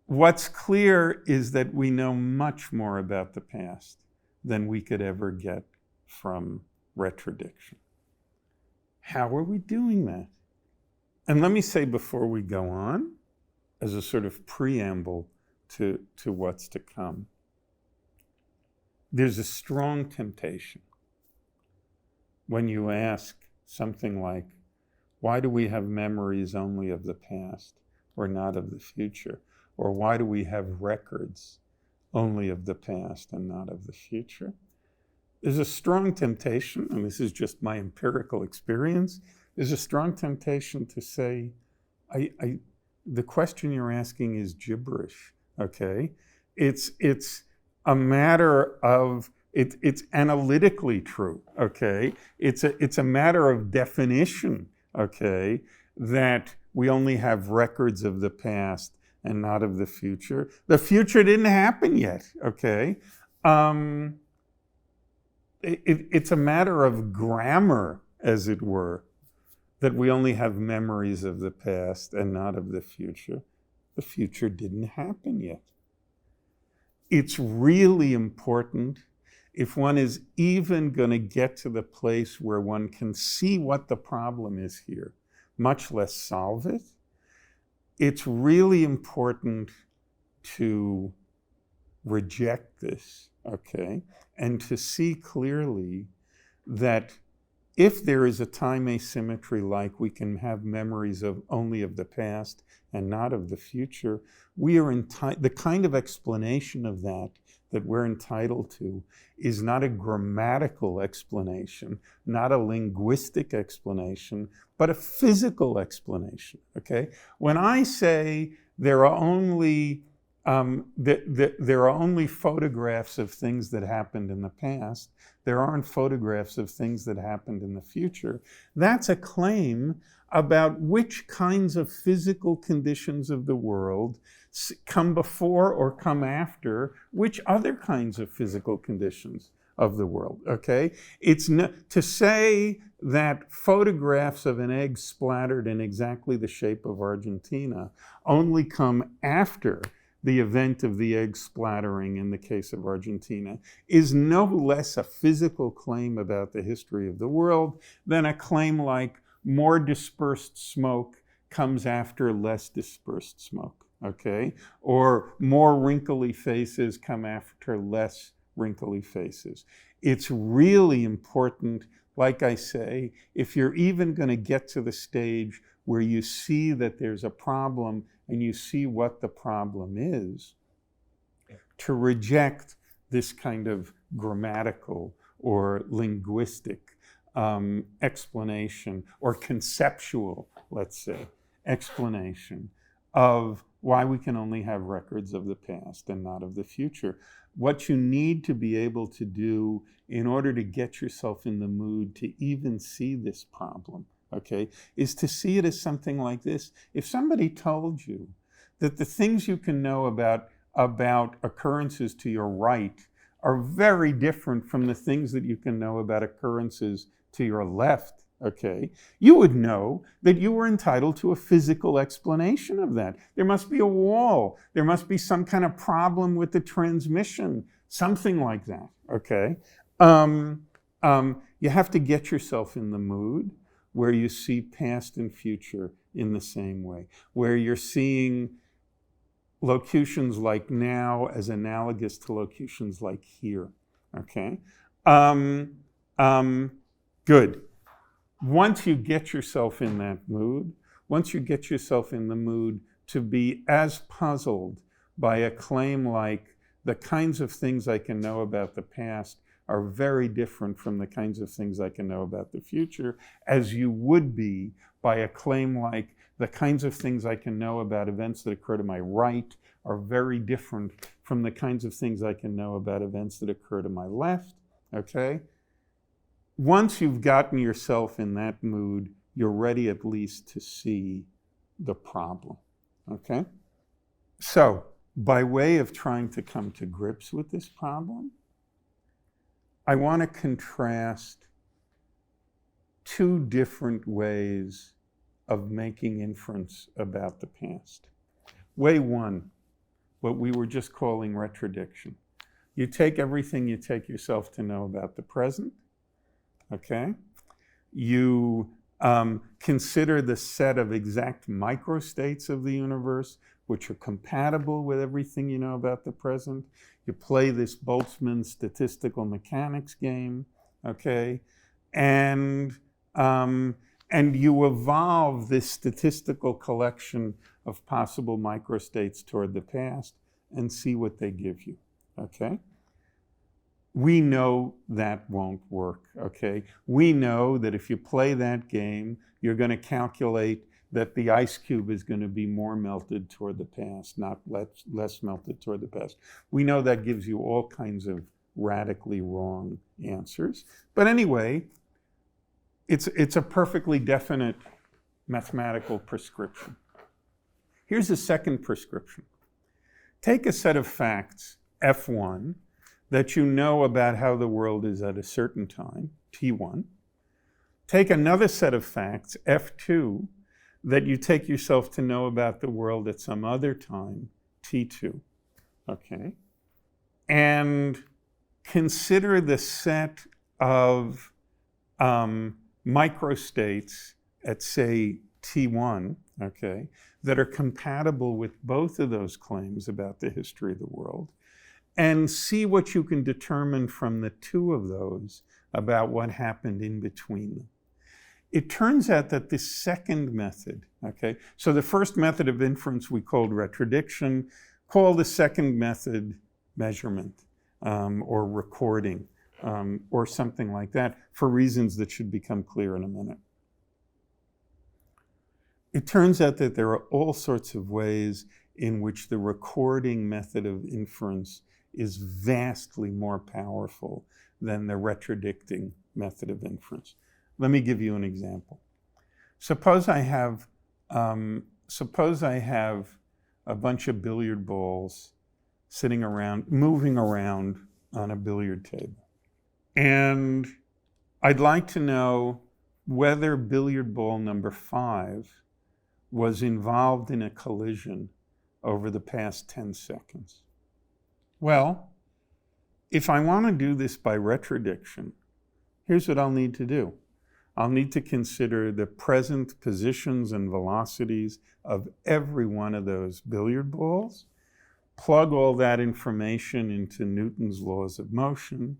What's clear is that we know much more about the past than we could ever get from retrodiction. How are we doing that? And let me say before we go on, as a sort of preamble to what's to come, there's a strong temptation when you ask something like, why do we have memories only of the past or not of the future? Or why do we have records only of the past and not of the future? There's a strong temptation, and this is just my empirical experience, there's a strong temptation to say, the question you're asking is gibberish, okay? It's a matter of, it's analytically true, okay? It's a matter of definition, okay, that we only have records of the past and not of the future. The future didn't happen yet, okay? It's a matter of grammar, as it were, that we only have memories of the past and not of the future. The future didn't happen yet. It's really important, if one is even going to get to the place where one can see what the problem is here, much less solve it, it's really important to reject this, okay? And to see clearly that if there is a time asymmetry, like we can have memories of only of the past and not of the future, we are the kind of explanation of that we're entitled to is not a grammatical explanation, not a linguistic explanation, but a physical explanation, okay? When I say there are only photographs of things that happened in the past, there aren't photographs of things that happened in the future, that's a claim about which kinds of physical conditions of the world come before or come after which other kinds of physical conditions of the world, okay? It's to say that photographs of an egg splattered in exactly the shape of Argentina only come after the event of the egg splattering in the case of Argentina is no less a physical claim about the history of the world than a claim like more dispersed smoke comes after less dispersed smoke, okay? Or more wrinkly faces come after less wrinkly faces. It's really important, like I say, if you're even going to get to the stage where you see that there's a problem and you see what the problem is, to reject this kind of grammatical or linguistic explanation or conceptual, let's say, explanation of why we can only have records of the past and not of the future. What you need to be able to do in order to get yourself in the mood to even see this problem, okay, is to see it as something like this. If somebody told you that the things you can know about occurrences to your right are very different from the things that you can know about occurrences to your left, okay, you would know that you were entitled to a physical explanation of that. There must be a wall. There must be some kind of problem with the transmission, something like that, okay? You have to get yourself in the mood where you see past and future in the same way, where you're seeing locutions like now as analogous to locutions like here, okay? Good. Once you get yourself in that mood, once you get yourself in the mood to be as puzzled by a claim like the kinds of things I can know about the past are very different from the kinds of things I can know about the future, as you would be by a claim like the kinds of things I can know about events that occur to my right are very different from the kinds of things I can know about events that occur to my left, okay? Once you've gotten yourself in that mood, you're ready at least to see the problem, okay? So, by way of trying to come to grips with this problem, I want to contrast two different ways of making inference about the past. Way one, what we were just calling retrodiction. You take everything you take yourself to know about the present, okay? You consider the set of exact microstates of the universe which are compatible with everything you know about the present. You play this Boltzmann statistical mechanics game, okay? And you evolve this statistical collection of possible microstates toward the past and see what they give you, okay? We know that won't work, okay? We know that if you play that game, you're going to calculate that the ice cube is going to be more melted toward the past, not less melted toward the past. We know that gives you all kinds of radically wrong answers. But anyway, it's a perfectly definite mathematical prescription. Here's a second prescription. Take a set of facts, F1, that you know about how the world is at a certain time, T1. Take another set of facts, F2, that you take yourself to know about the world at some other time, T2. Okay? And consider the set of microstates at, say, T1, okay, that are compatible with both of those claims about the history of the world, and see what you can determine from the two of those about what happened in between them. It turns out that this second method, okay, so the first method of inference we called retrodiction, call the second method measurement or recording or something like that, for reasons that should become clear in a minute. It turns out that there are all sorts of ways in which the recording method of inference is vastly more powerful than the retrodicting method of inference. Let me give you an example. Suppose I have a bunch of billiard balls sitting around, moving around on a billiard table. And I'd like to know whether billiard ball number 5 was involved in a collision over the past 10 seconds. Well, if I want to do this by retrodiction, here's what I'll need to do. I'll need to consider the present positions and velocities of every one of those billiard balls, plug all that information into Newton's laws of motion,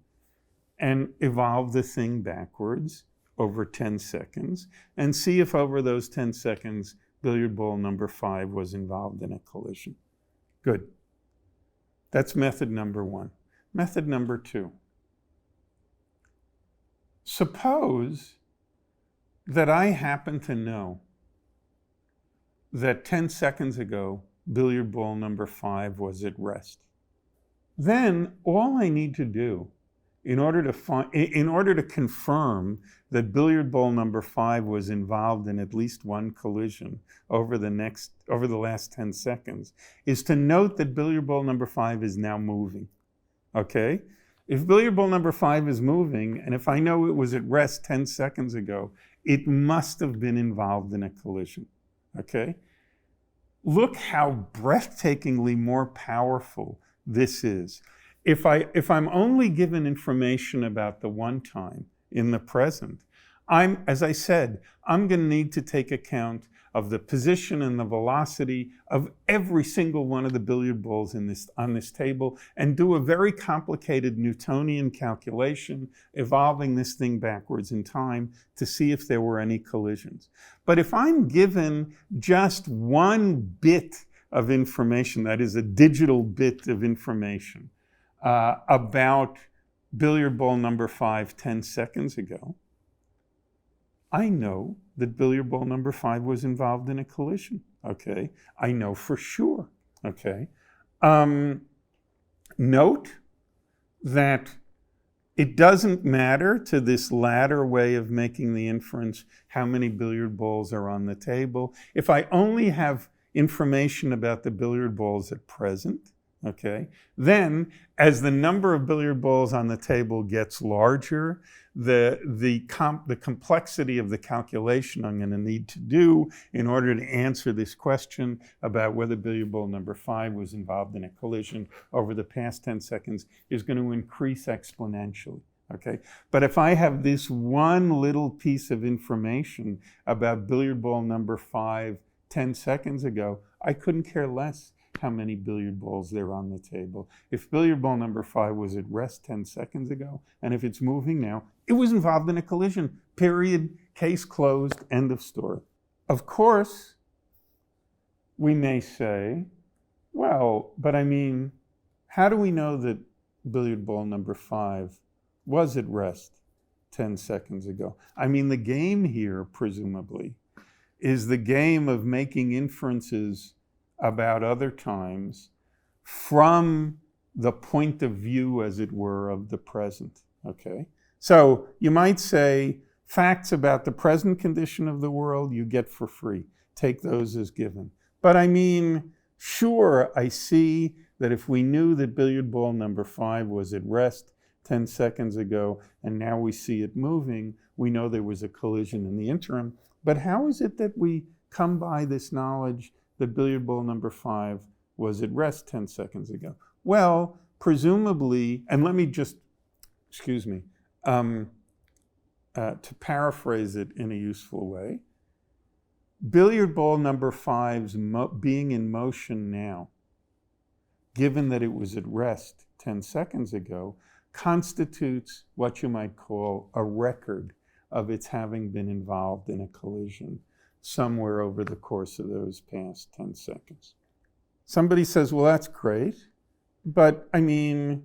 and evolve the thing backwards over 10 seconds, and see if over those 10 seconds, billiard ball number 5 was involved in a collision. Good. That's method number 1. Method number 2. Suppose that I happen to know that 10 seconds ago, billiard ball number 5 was at rest. Then all I need to do in order to confirm that billiard ball number 5 was involved in at least one collision over the last 10 seconds is to note that billiard ball number 5 is now moving. Okay? If billiard ball number 5 is moving, and if I know it was at rest 10 seconds ago, it must have been involved in a collision. Okay? Look how breathtakingly more powerful this is. If I'm only given information about the one time in the present, as I said, I'm going to need to take account of the position and the velocity of every single one of the billiard balls on this table and do a very complicated Newtonian calculation, evolving this thing backwards in time to see if there were any collisions. But if I'm given just one bit of information, that is a digital bit of information, about billiard ball number 5 10 seconds ago, I know that billiard ball number 5 was involved in a collision, okay? I know for sure, okay? Note that it doesn't matter to this latter way of making the inference how many billiard balls are on the table. If I only have information about the billiard balls at present, okay, then as the number of billiard balls on the table gets larger, the complexity of the calculation I'm going to need to do in order to answer this question about whether billiard ball number 5 was involved in a collision over the past 10 seconds is going to increase exponentially. Okay? But if I have this one little piece of information about billiard ball number 5 10 seconds ago, I couldn't care less how many billiard balls there are on the table. If billiard ball number 5 was at rest 10 seconds ago, and if it's moving now, it was involved in a collision. Period. Case closed. End of story. Of course, we may say, well, but I mean, how do we know that billiard ball number 5 was at rest 10 seconds ago? I mean, the game here, presumably, is the game of making inferences about other times from the point of view, as it were, of the present, okay? So you might say, facts about the present condition of the world you get for free. Take those as given. But I mean, sure, I see that if we knew that billiard ball number 5 was at rest 10 seconds ago, and now we see it moving, we know there was a collision in the interim. But how is it that we come by this knowledge that billiard ball number 5 was at rest 10 seconds ago? Well, presumably, and let me just, to paraphrase it in a useful way, billiard ball number 5's being in motion now, given that it was at rest 10 seconds ago, constitutes what you might call a record of its having been involved in a collision somewhere over the course of those past 10 seconds. Somebody says, well, that's great, but I mean,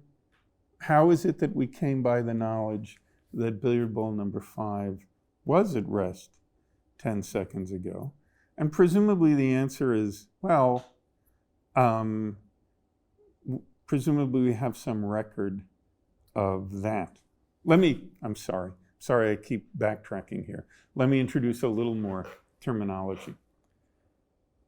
how is it that we came by the knowledge that billiard ball number 5 was at rest 10 seconds ago? And presumably the answer is, well, presumably we have some record of that. I'm sorry I keep backtracking here. Let me introduce a little more terminology.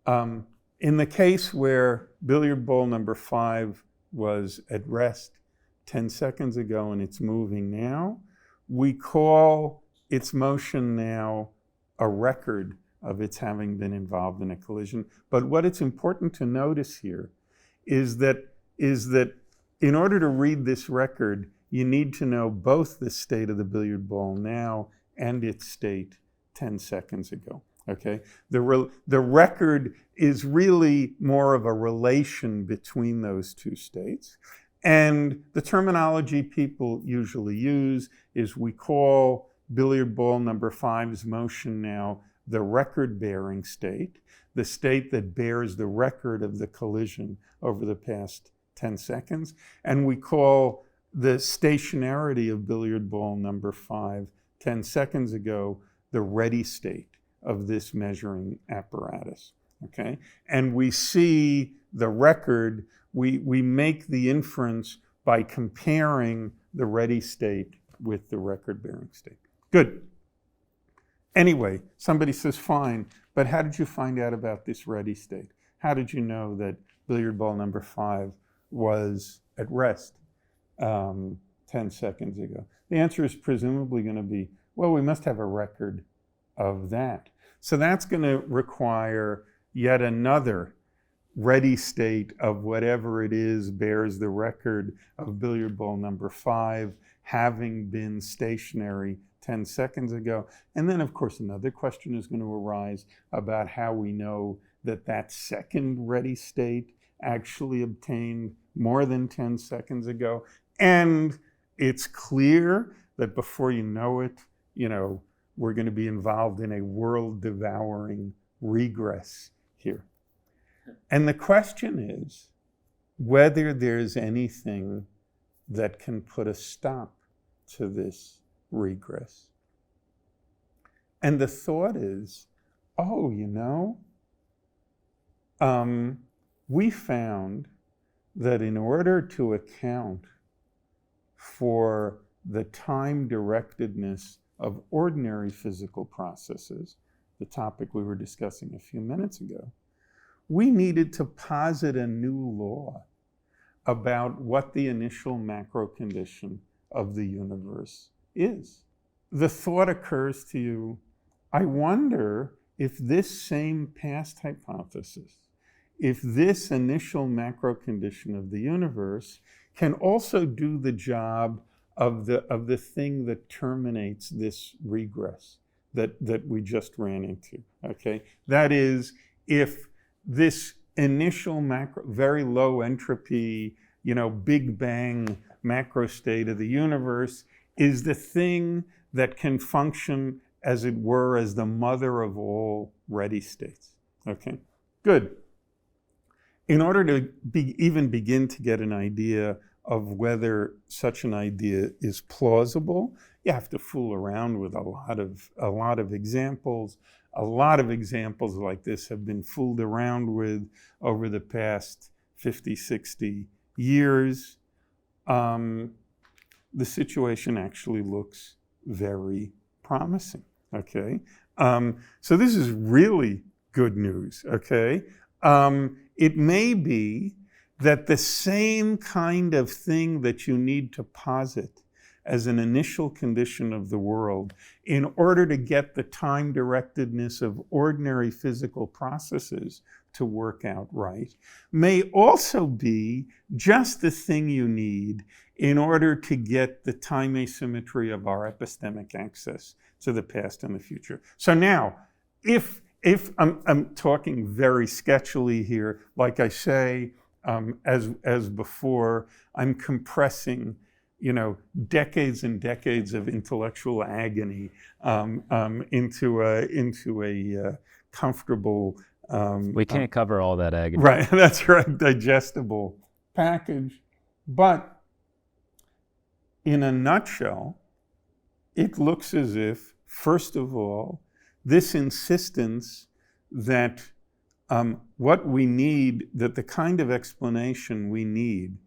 In the case where billiard ball number 5 was at rest 10 seconds ago and it's moving now, we call its motion now a record of its having been involved in a collision. But what it's important to notice here is that in order to read this record, you need to know both the state of the billiard ball now and its state 10 seconds ago, okay? The record is really more of a relation between those two states. And the terminology people usually use is we call billiard ball number 5's motion now the record-bearing state, the state that bears the record of the collision over the past 10 seconds. And we call the stationarity of billiard ball number 5 10 seconds ago the ready state of this measuring apparatus, okay? And we see the record, we make the inference by comparing the ready state with the record-bearing state. Good. Anyway, somebody says, fine, but how did you find out about this ready state? How did you know that billiard ball number 5 was at rest 10 seconds ago? The answer is presumably going to be, well, we must have a record of that. So that's going to require yet another ready state of whatever it is bears the record of billiard ball number 5 having been stationary 10 seconds ago. And then, of course, another question is going to arise about how we know that that second ready state actually obtained more than 10 seconds ago. And it's clear that before you know it, we're going to be involved in a world-devouring regress here. And the question is whether there's anything that can put a stop to this regress. And the thought is, we found that in order to account for the time-directedness of ordinary physical processes, the topic we were discussing a few minutes ago, we needed to posit a new law about what the initial macro condition of the universe is. The thought occurs to you, I wonder if this same past hypothesis, if this initial macro condition of the universe can also do the job of the thing that terminates this regress that we just ran into, okay? That is, if this initial macro, very low entropy, Big Bang macro state of the universe is the thing that can function, as it were, as the mother of all ready states, okay? Good. In order to even begin to get an idea of whether such an idea is plausible, You have to fool around with a lot of examples. A lot of examples like this have been fooled around with over the past 50, 60 years. The situation actually looks very promising, okay? So this is really good news, okay? It may be that the same kind of thing that you need to posit as an initial condition of the world in order to get the time-directedness of ordinary physical processes to work out right may also be just the thing you need in order to get the time asymmetry of our epistemic access to the past and the future. So now, if I'm talking very sketchily here, like I say, as before, I'm compressing, decades and decades of intellectual agony into a comfortable. We can't cover all that agony. Right, that's right, digestible package. But in a nutshell, it looks as if, first of all, this insistence that what we need, that the kind of explanation we need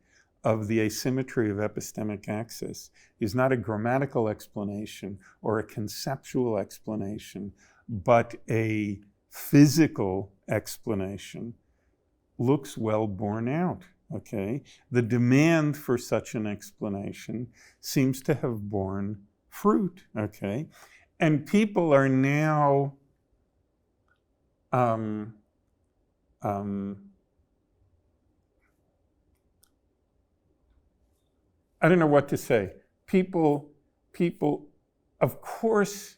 of the asymmetry of epistemic access is not a grammatical explanation or a conceptual explanation, but a physical explanation, looks well borne out, okay? The demand for such an explanation seems to have borne fruit, okay? And people are now I don't know what to say. People, of course,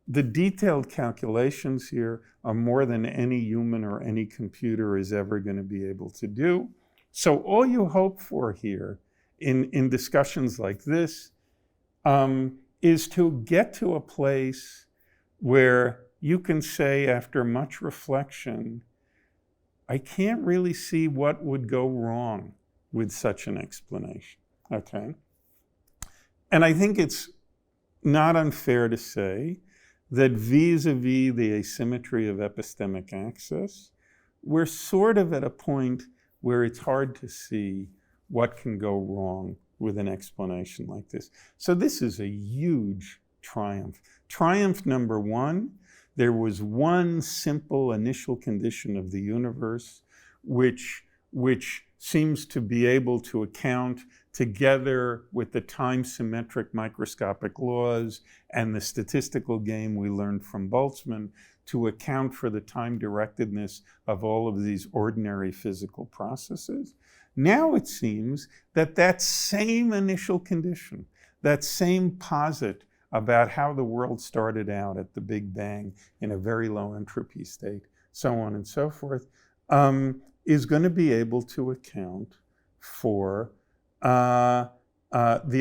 the detailed calculations here are more than any human or any computer is ever going to be able to do. So all you hope for here in discussions like this is to get to a place where you can say, after much reflection, I can't really see what would go wrong with such an explanation. Okay. And I think it's not unfair to say that vis-a-vis the asymmetry of epistemic access, we're sort of at a point where it's hard to see what can go wrong with an explanation like this. So this is a huge triumph. Triumph number one, there was one simple initial condition of the universe which seems to be able to account, together with the time-symmetric microscopic laws and the statistical game we learned from Boltzmann, to account for the time-directedness of all of these ordinary physical processes. Now it seems that that same initial condition, that same posit about how the world started out at the Big Bang in a very low entropy state, so on and so forth, is going to be able to account for the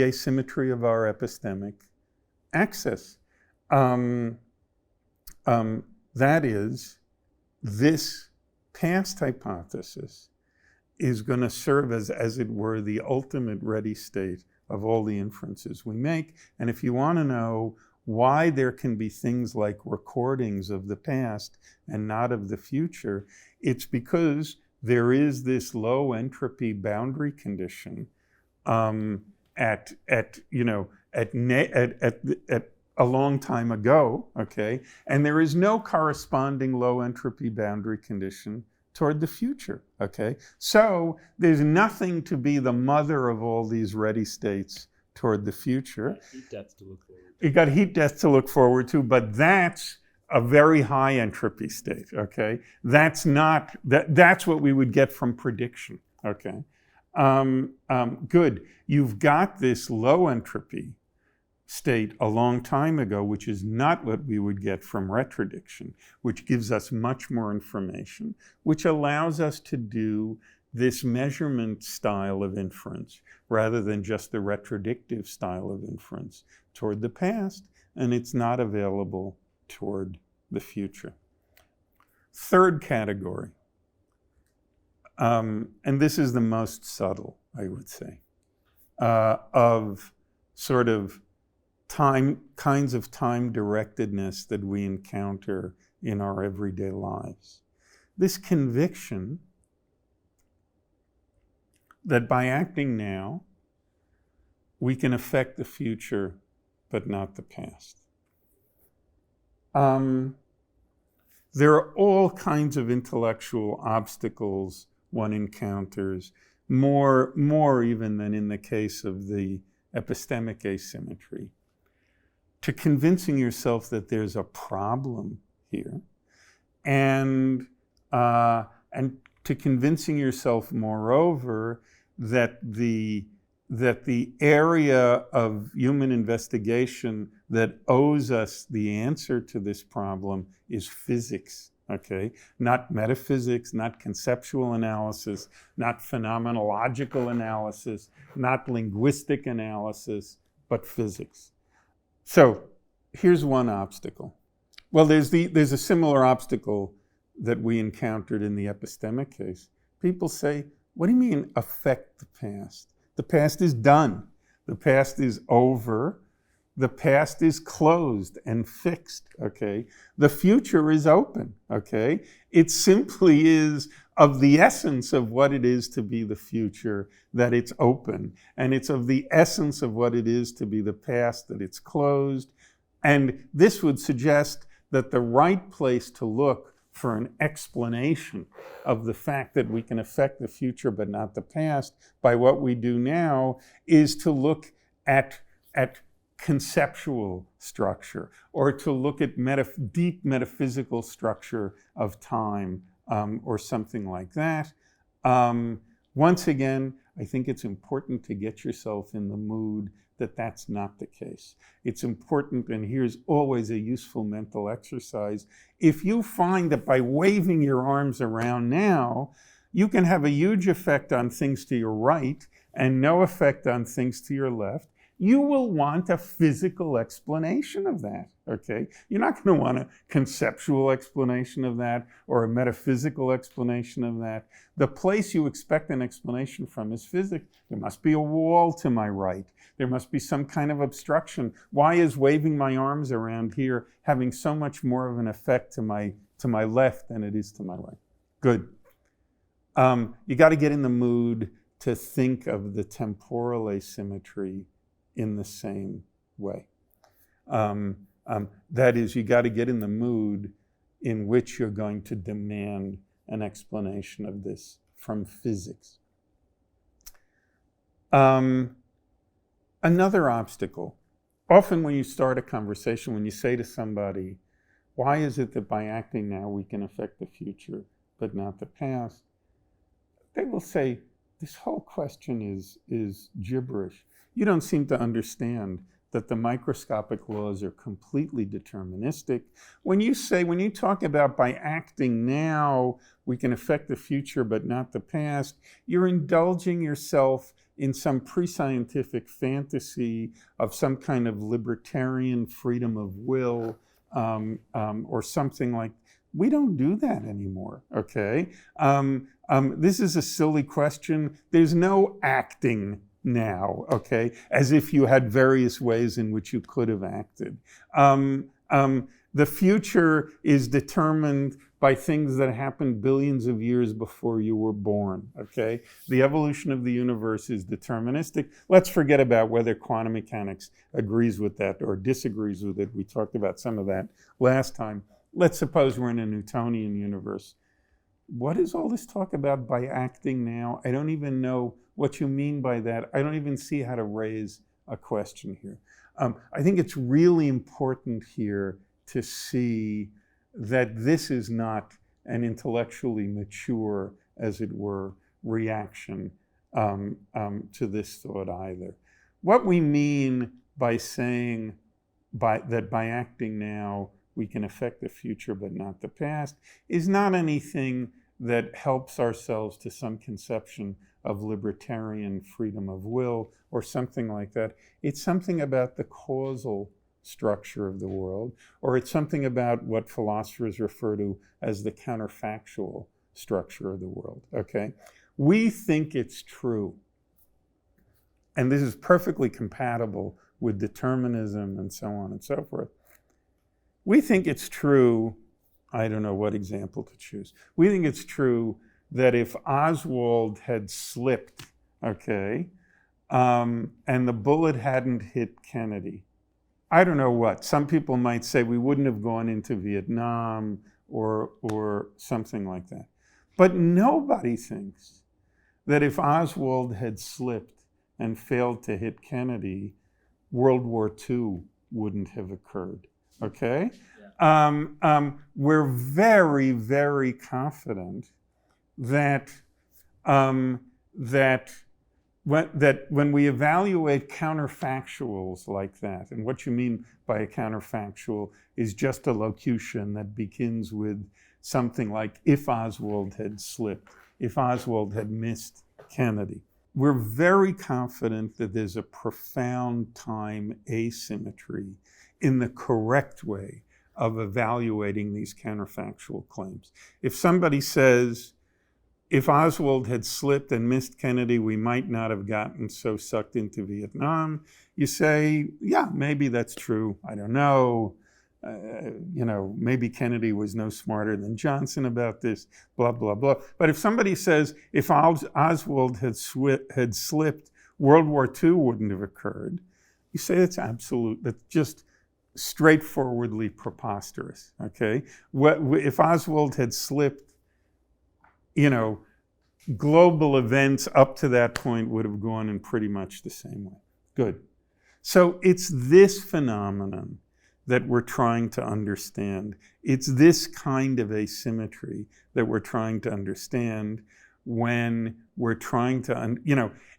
asymmetry of our epistemic access. That is, this past hypothesis is going to serve as it were, the ultimate ready state of all the inferences we make. And if you want to know why there can be things like recordings of the past and not of the future, it's because there is this low entropy boundary condition at a long time ago, okay? And there is no corresponding low entropy boundary condition toward the future, okay? So there's nothing to be the mother of all these ready states toward the future. Heat death to look forward to. You got heat death to look forward to, but that's a very high entropy state, okay? That's what we would get from prediction, okay? Good. You've got this low entropy state a long time ago, which is not what we would get from retrodiction, which gives us much more information, which allows us to do this measurement style of inference rather than just the retrodictive style of inference toward the past, and it's not available toward the future. Third category, and this is the most subtle, I would say, of sort of kinds of time-directedness that we encounter in our everyday lives. This conviction that by acting now, we can affect the future, but not the past. There are all kinds of intellectual obstacles one encounters, more even than in the case of the epistemic asymmetry, to convincing yourself that there's a problem here, and to convincing yourself, moreover, that the area of human investigation that owes us the answer to this problem is physics, okay? Not metaphysics, not conceptual analysis, not phenomenological analysis, not linguistic analysis, but physics. So here's one obstacle. Well, there's a similar obstacle that we encountered in the epistemic case. People say, what do you mean affect the past? The past is done. The past is over. The past is closed and fixed, okay? The future is open, okay? It simply is of the essence of what it is to be the future that it's open. And it's of the essence of what it is to be the past that it's closed. And this would suggest that the right place to look for an explanation of the fact that we can affect the future but not the past by what we do now is to look at conceptual structure, or to look at deep metaphysical structure of time, or something like that. Once again, I think it's important to get yourself in the mood that that's not the case. It's important, and here's always a useful mental exercise. If you find that by waving your arms around now, you can have a huge effect on things to your right and no effect on things to your left, you will want a physical explanation of that, okay? You're not going to want a conceptual explanation of that or a metaphysical explanation of that. The place you expect an explanation from is physics. There must be a wall to my right. There must be some kind of obstruction. Why is waving my arms around here having so much more of an effect to my left than it is to my right? Good. You got to get in the mood to think of the temporal asymmetry in the same way. That is, you got to get in the mood in which you're going to demand an explanation of this from physics. Another obstacle. Often when you start a conversation, when you say to somebody, why is it that by acting now we can affect the future but not the past? They will say, this whole question is gibberish. You don't seem to understand that the microscopic laws are completely deterministic. When you talk about by acting now, we can affect the future but not the past, you're indulging yourself in some pre-scientific fantasy of some kind of libertarian freedom of will, or something like. We don't do that anymore, okay? This is a silly question. There's no acting now, okay, as if you had various ways in which you could have acted. The future is determined by things that happened billions of years before you were born, okay? The evolution of the universe is deterministic. Let's forget about whether quantum mechanics agrees with that or disagrees with it. We talked about some of that last time. Let's suppose we're in a Newtonian universe. What is all this talk about by acting now? I don't even know what you mean by that. I don't even see how to raise a question here. I think it's really important here to see that this is not an intellectually mature, as it were, reaction to this thought either. What we mean by saying that by acting now we can affect the future but not the past is not anything that helps ourselves to some conception of libertarian freedom of will or something like that. It's something about the causal structure of the world, or it's something about what philosophers refer to as the counterfactual structure of the world, okay? We think it's true, and this is perfectly compatible with determinism and so on and so forth. We think it's true, I don't know what example to choose. We think it's true that if Oswald had slipped, okay, and the bullet hadn't hit Kennedy, I don't know what. Some people might say we wouldn't have gone into Vietnam or something like that. But nobody thinks that if Oswald had slipped and failed to hit Kennedy, World War II wouldn't have occurred, okay? Yeah. We're very, very confident that when we evaluate counterfactuals like that, and what you mean by a counterfactual is just a locution that begins with something like, if Oswald had slipped, if Oswald had missed Kennedy. We're very confident that there's a profound time asymmetry in the correct way of evaluating these counterfactual claims. If somebody says, if Oswald had slipped and missed Kennedy, we might not have gotten so sucked into Vietnam, you say, yeah, maybe that's true. I don't know. Maybe Kennedy was no smarter than Johnson about this, blah, blah, blah. But if somebody says, if Oswald had slipped, World War II wouldn't have occurred, you say that's just straightforwardly preposterous, okay? If Oswald had slipped, global events up to that point would have gone in pretty much the same way. Good. So it's this phenomenon that we're trying to understand. It's this kind of asymmetry that we're trying to understand when we're trying to,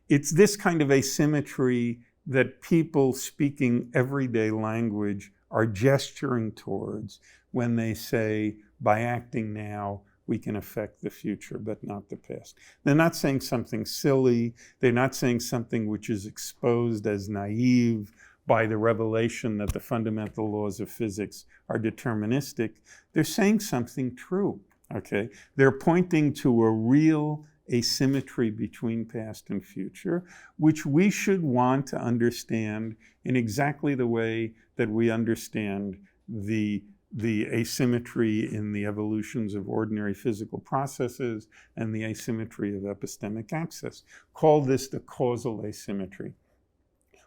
it's this kind of asymmetry that people speaking everyday language are gesturing towards when they say, by acting now, we can affect the future, but not the past. They're not saying something silly. They're not saying something which is exposed as naive by the revelation that the fundamental laws of physics are deterministic. They're saying something true, okay? They're pointing to a real asymmetry between past and future, which we should want to understand in exactly the way that we understand the asymmetry in the evolutions of ordinary physical processes and the asymmetry of epistemic access. Call this the causal asymmetry,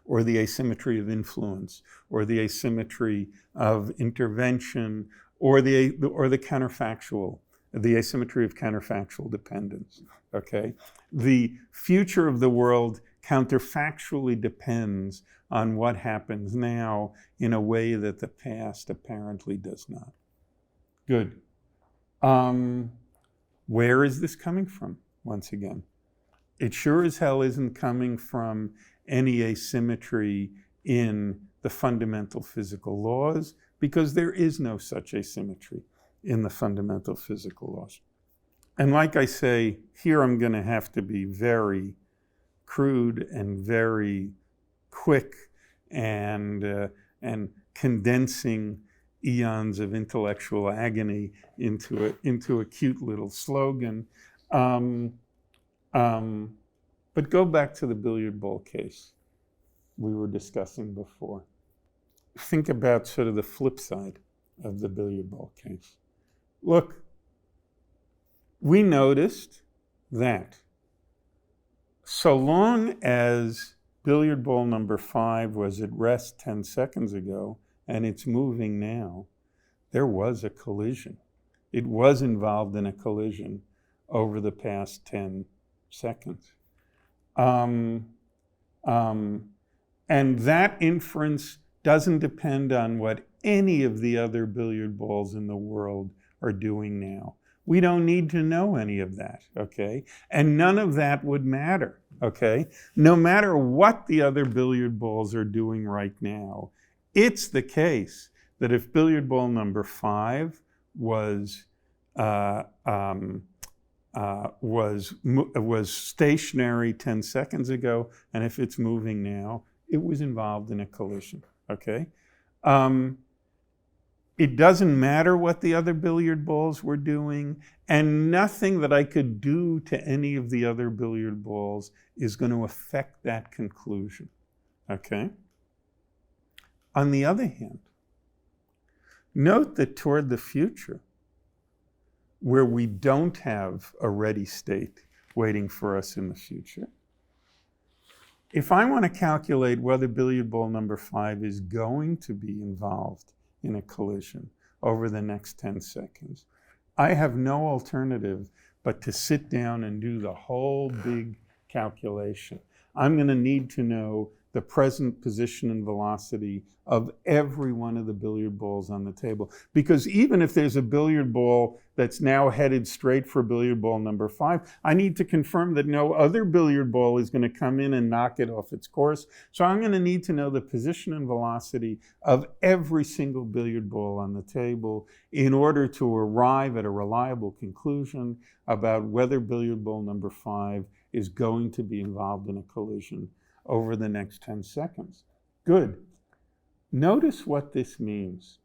or the asymmetry of influence, or the asymmetry of intervention, or the counterfactual, the asymmetry of counterfactual dependence, okay? The future of the world counterfactually depends on what happens now in a way that the past apparently does not. Good. Where is this coming from, once again? It sure as hell isn't coming from any asymmetry in the fundamental physical laws, because there is no such asymmetry in the fundamental physical laws. And like I say, here I'm going to have to be very crude and very quick and condensing eons of intellectual agony into a cute little slogan. But go back to the billiard ball case we were discussing before. Think about sort of the flip side of the billiard ball case. Look, we noticed that so long as billiard ball number 5 was at rest 10 seconds ago and it's moving now, there was a collision. It was involved in a collision over the past 10 seconds. And that inference doesn't depend on what any of the other billiard balls in the world are doing now. We don't need to know any of that, okay? And none of that would matter, okay? No matter what the other billiard balls are doing right now, it's the case that if billiard ball number 5 was stationary 10 seconds ago, and if it's moving now, it was involved in a collision, okay? It doesn't matter what the other billiard balls were doing, and nothing that I could do to any of the other billiard balls is going to affect that conclusion, okay? On the other hand, note that toward the future, where we don't have a ready state waiting for us in the future, if I want to calculate whether billiard ball number 5 is going to be involved in a collision over the next 10 seconds, I have no alternative but to sit down and do the whole big calculation. I'm going to need to know the present position and velocity of every one of the billiard balls on the table. Because even if there's a billiard ball that's now headed straight for billiard ball number 5, I need to confirm that no other billiard ball is going to come in and knock it off its course. So I'm going to need to know the position and velocity of every single billiard ball on the table in order to arrive at a reliable conclusion about whether billiard ball number 5 is going to be involved in a collision over the next 10 seconds. Good. Notice what this means.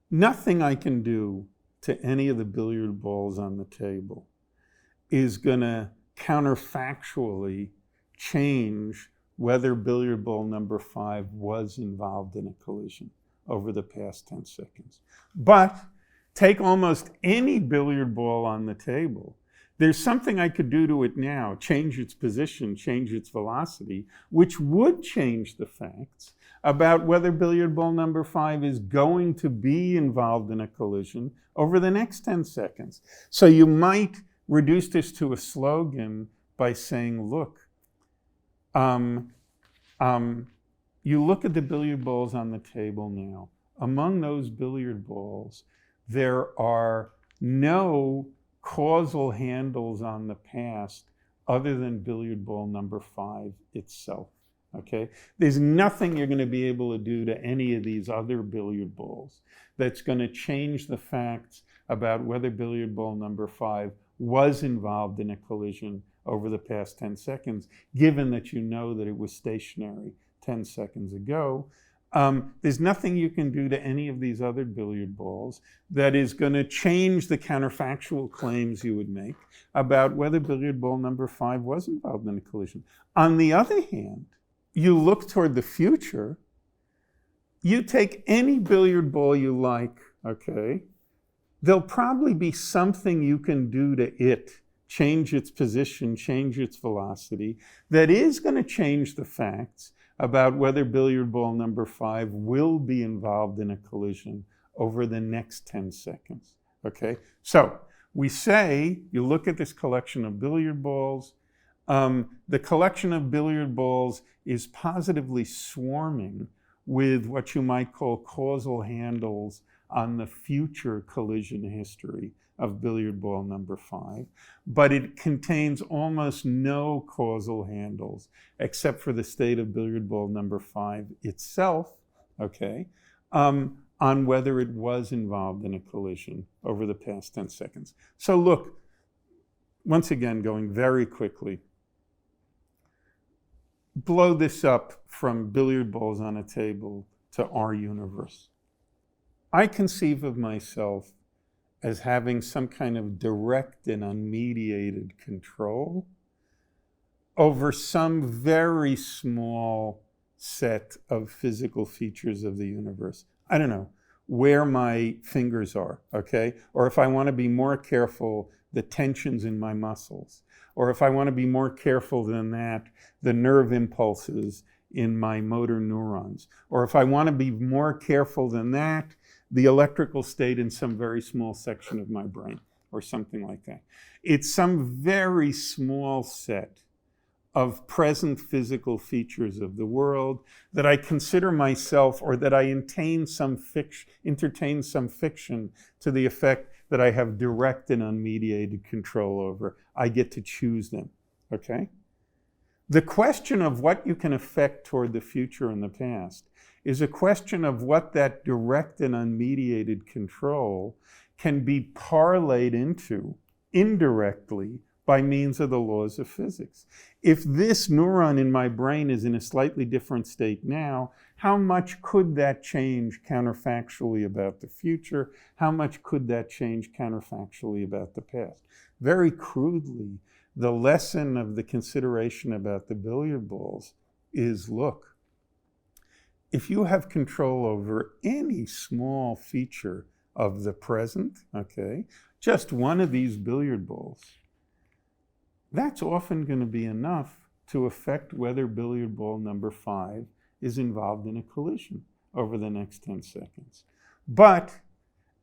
Nothing I can do to any of the billiard balls on the table is going to counterfactually change whether billiard ball number 5 was involved in a collision over the past 10 seconds. But take almost any billiard ball on the table. There's something I could do to it now, change its position, change its velocity, which would change the facts about whether billiard ball number 5 is going to be involved in a collision over the next 10 seconds. So you might reduce this to a slogan by saying, look, you look at the billiard balls on the table now. Among those billiard balls, there are no causal handles on the past other than billiard ball number 5 itself, okay? There's nothing you're going to be able to do to any of these other billiard balls that's going to change the facts about whether billiard ball number 5 was involved in a collision over the past 10 seconds, given that you know that it was stationary 10 seconds ago. There's nothing you can do to any of these other billiard balls that is going to change the counterfactual claims you would make about whether billiard ball number 5 was involved in a collision. On the other hand, you look toward the future, you take any billiard ball you like, okay? There'll probably be something you can do to it, change its position, change its velocity, that is going to change the facts about whether billiard ball number 5 will be involved in a collision over the next 10 seconds, okay? So we say, you look at this collection of billiard balls, the collection of billiard balls is positively swarming with what you might call causal handles on the future collision history of billiard ball number 5, but it contains almost no causal handles except for the state of billiard ball number 5 itself, okay, on whether it was involved in a collision over the past 10 seconds. So look, once again, going very quickly, blow this up from billiard balls on a table to our universe. I conceive of myself as having some kind of direct and unmediated control over some very small set of physical features of the universe. I don't know, where my fingers are, okay? Or if I want to be more careful, the tensions in my muscles. Or if I want to be more careful than that, the nerve impulses in my motor neurons. Or if I want to be more careful than that, the electrical state in some very small section of my brain, or something like that. It's some very small set of present physical features of the world that I consider myself, or that I entertain some fiction to the effect that I have direct and unmediated control over. I get to choose them, okay? The question of what you can affect toward the future and the past is a question of what that direct and unmediated control can be parlayed into indirectly by means of the laws of physics. If this neuron in my brain is in a slightly different state now, how much could that change counterfactually about the future? How much could that change counterfactually about the past? Very crudely, the lesson of the consideration about the billiard balls is, look, if you have control over any small feature of the present, okay, just one of these billiard balls, that's often going to be enough to affect whether billiard ball number 5 is involved in a collision over the next 10 seconds. But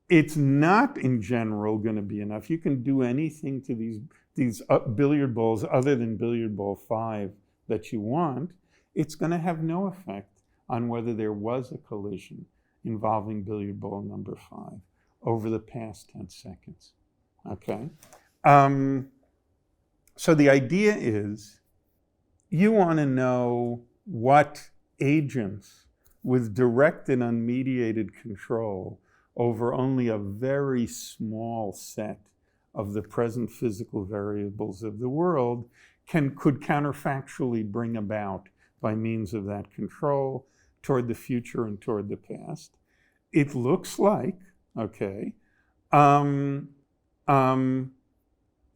it's not in general going to be enough. You can do anything to these billiard balls other than billiard ball 5 that you want. It's going to have no effect on whether there was a collision involving billiard ball number 5 over the past 10 seconds. Okay? So the idea is you want to know what agents with direct and unmediated control over only a very small set of the present physical variables of the world could counterfactually bring about by means of that control toward the future and toward the past. It looks like, okay, in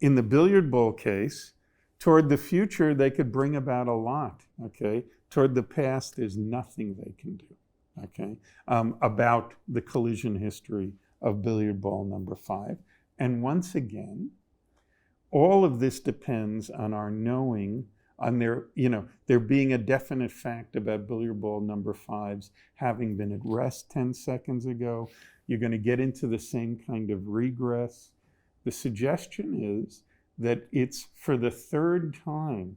the billiard ball case, toward the future, they could bring about a lot, okay? Toward the past, there's nothing they can do, okay, about the collision history of billiard ball number 5. And once again, all of this depends on our knowing, on there being a definite fact about billiard ball number 5's having been at rest 10 seconds ago. You're going to get into the same kind of regress. The suggestion is that it's for the third time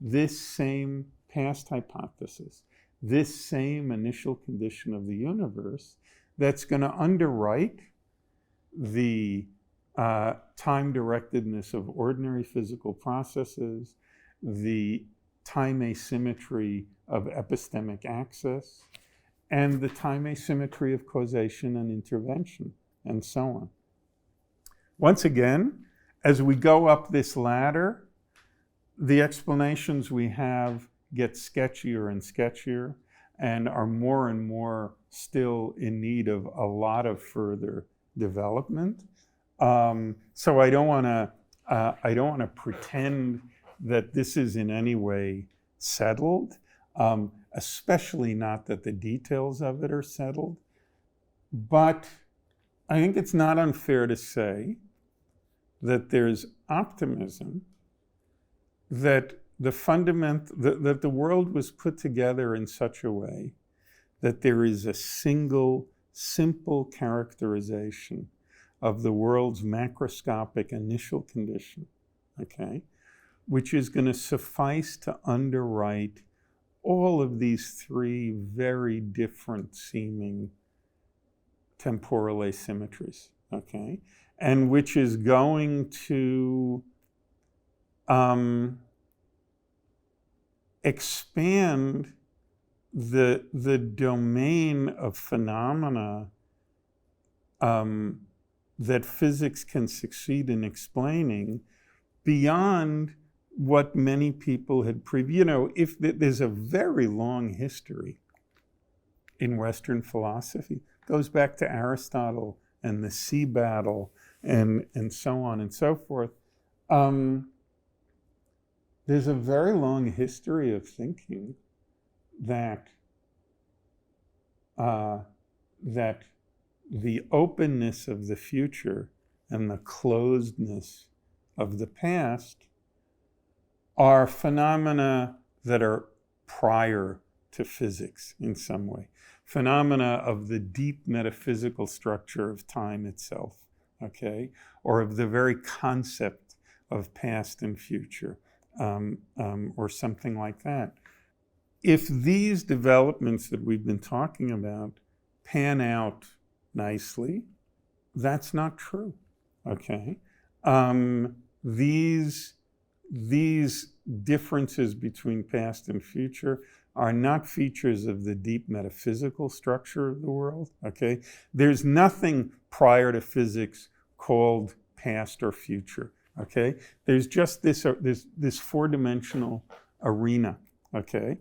this same past hypothesis, this same initial condition of the universe that's going to underwrite the time-directedness of ordinary physical processes, the time asymmetry of epistemic access, and the time asymmetry of causation and intervention, and so on. Once again, as we go up this ladder, the explanations we have get sketchier and sketchier and are more and more still in need of a lot of further development. So I don't want to pretend that this is in any way settled, especially not that the details of it are settled. But I think it's not unfair to say that there's optimism that that the world was put together in such a way that there is a single, simple characterization of the world's macroscopic initial condition, okay, which is going to suffice to underwrite all of these three very different seeming temporal asymmetries, okay, and which is going to expand the domain of phenomena that physics can succeed in explaining beyond what many people had if there's a very long history in Western philosophy, it goes back to Aristotle and the sea battle and so on and so forth. There's a very long history of thinking that that the openness of the future and the closedness of the past are phenomena that are prior to physics in some way, phenomena of the deep metaphysical structure of time itself, okay, or of the very concept of past and future, or something like that. If these developments that we've been talking about pan out nicely, that's not true, okay? These differences between past and future are not features of the deep metaphysical structure of the world, okay? There's nothing prior to physics called past or future, okay? There's just this four-dimensional arena, okay?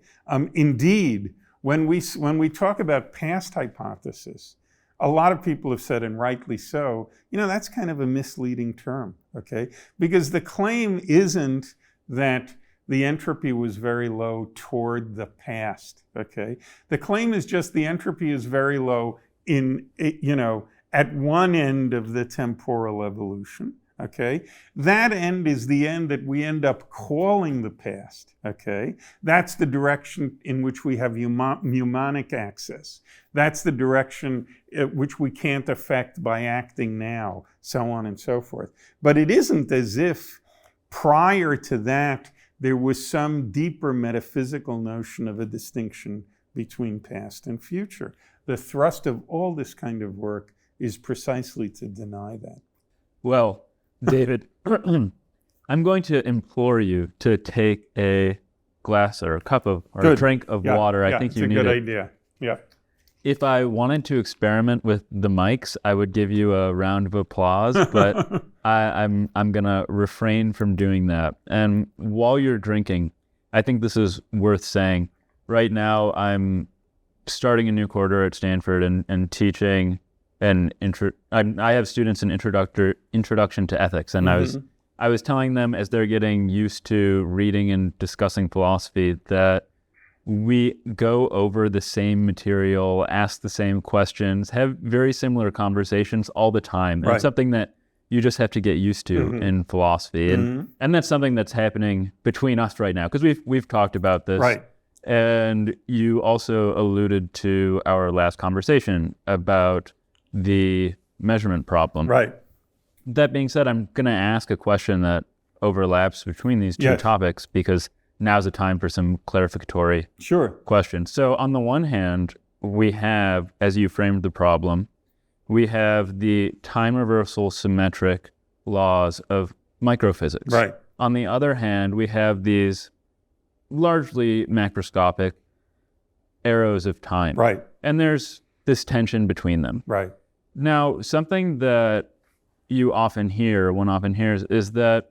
Indeed, when we talk about past hypothesis, a lot of people have said, and rightly so, that's kind of a misleading term, okay? Because the claim isn't that the entropy was very low toward the past, okay? The claim is just the entropy is very low in, at one end of the temporal evolution, okay? That end is the end that we end up calling the past, okay? That's the direction in which we have mnemonic access. That's the direction which we can't affect by acting now, so on and so forth. But it isn't as if prior to that there was some deeper metaphysical notion of a distinction between past and future. The thrust of all this kind of work is precisely to deny that. Well, David, I'm going to implore you to take a glass or a cup of, or a drink of water. I think you need it. It's a good idea. Yeah. If I wanted to experiment with the mics, I would give you a round of applause, but I'm going to refrain from doing that. And while you're drinking, I think this is worth saying. Right now, I'm starting a new quarter at Stanford and teaching I have students in introduction to ethics, and I was telling them as they're getting used to reading and discussing philosophy that we go over the same material, ask the same questions, have very similar conversations all the time. And it's something that you just have to get used to in philosophy, and that's something that's happening between us right now, because we've talked about this. Right. And you also alluded to our last conversation about the measurement problem. Right. That being said, I'm going to ask a question that overlaps between these two topics, because now's the time for some clarificatory questions. So on the one hand, we have, as you framed the problem, we have the time reversal symmetric laws of microphysics. Right. On the other hand, we have these largely macroscopic arrows of time. Right. And there's this tension between them. Right. Now, something that one often hears is that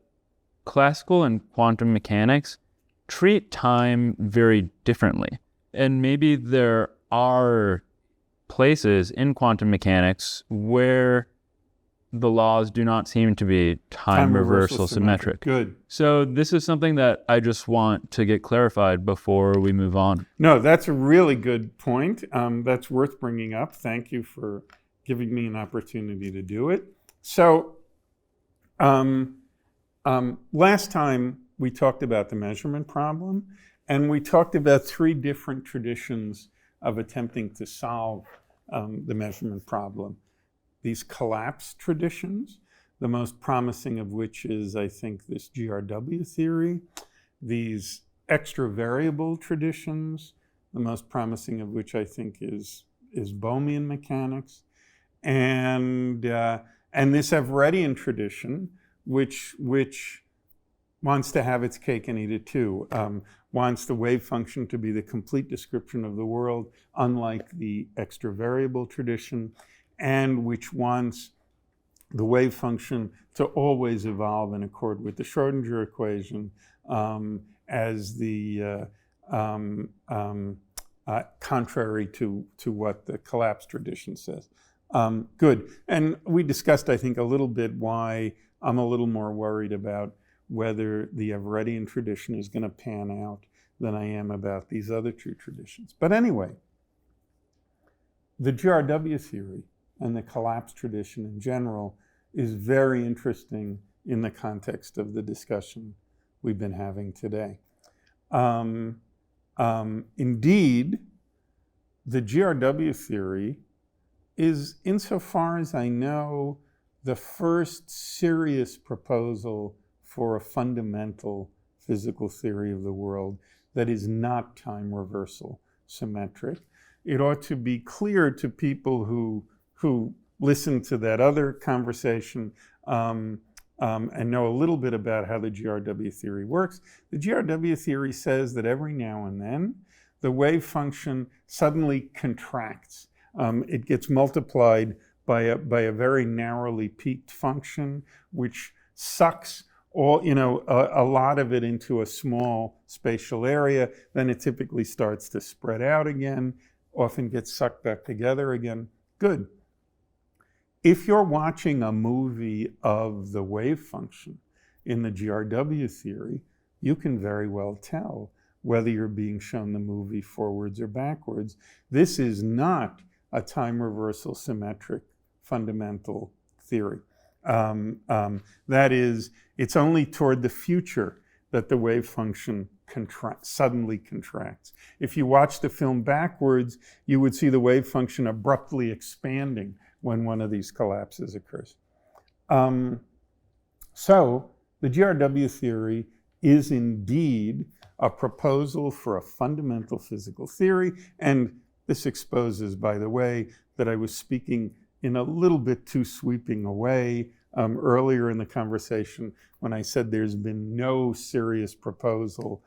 classical and quantum mechanics treat time very differently. And maybe there are places in quantum mechanics where the laws do not seem to be time reversal symmetric. Good. So this is something that I just want to get clarified before we move on. No, that's a really good point. That's worth bringing up. Thank you for giving me an opportunity to do it. So last time we talked about the measurement problem, and we talked about three different traditions of attempting to solve the measurement problem. These collapse traditions, the most promising of which is, I think, this GRW theory. These extra variable traditions, the most promising of which I think is Bohmian mechanics. And this Everettian tradition, which wants to have its cake and eat it too, wants the wave function to be the complete description of the world, unlike the extra variable tradition, and which wants the wave function to always evolve in accord with the Schrodinger equation, as the contrary to what the collapse tradition says. Good. And we discussed, I think, a little bit why I'm a little more worried about whether the Everettian tradition is going to pan out than I am about these other two traditions. But anyway, the GRW theory and the collapse tradition in general is very interesting in the context of the discussion we've been having today. Indeed, the GRW theory is, insofar as I know, the first serious proposal for a fundamental physical theory of the world that is not time reversal symmetric. It ought to be clear to people who listen to that other conversation and know a little bit about how the GRW theory works. The GRW theory says that every now and then the wave function suddenly contracts. It gets multiplied by a very narrowly peaked function, which sucks a lot of it into a small spatial area. Then it typically starts to spread out again, often gets sucked back together again. Good. If you're watching a movie of the wave function in the GRW theory, you can very well tell whether you're being shown the movie forwards or backwards. This is not a time reversal symmetric fundamental theory. That is, it's only toward the future that the wave function suddenly contracts. If you watch the film backwards, you would see the wave function abruptly expanding when one of these collapses occurs. So the GRW theory is indeed a proposal for a fundamental physical theory, and this exposes, by the way, that I was speaking in a little bit too sweeping a way earlier in the conversation when I said there's been no serious proposal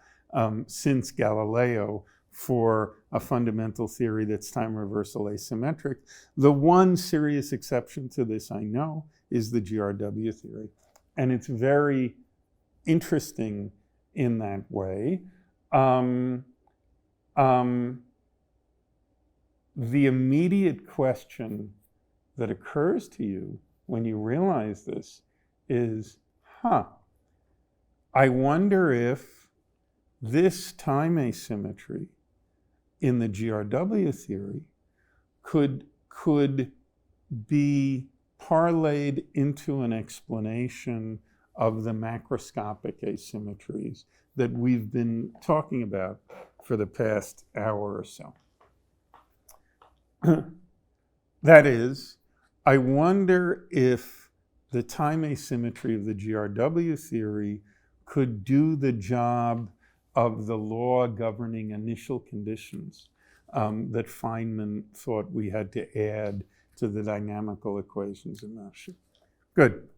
since Galileo for a fundamental theory that's time reversal asymmetric. The one serious exception to this I know is the GRW theory. And it's very interesting in that way. The immediate question that occurs to you when you realize this is, I wonder if this time asymmetry in the GRW theory could be parlayed into an explanation of the macroscopic asymmetries that we've been talking about for the past hour or so. That is, I wonder if the time asymmetry of the GRW theory could do the job of the law governing initial conditions that Feynman thought we had to add to the dynamical equations in motion. Good.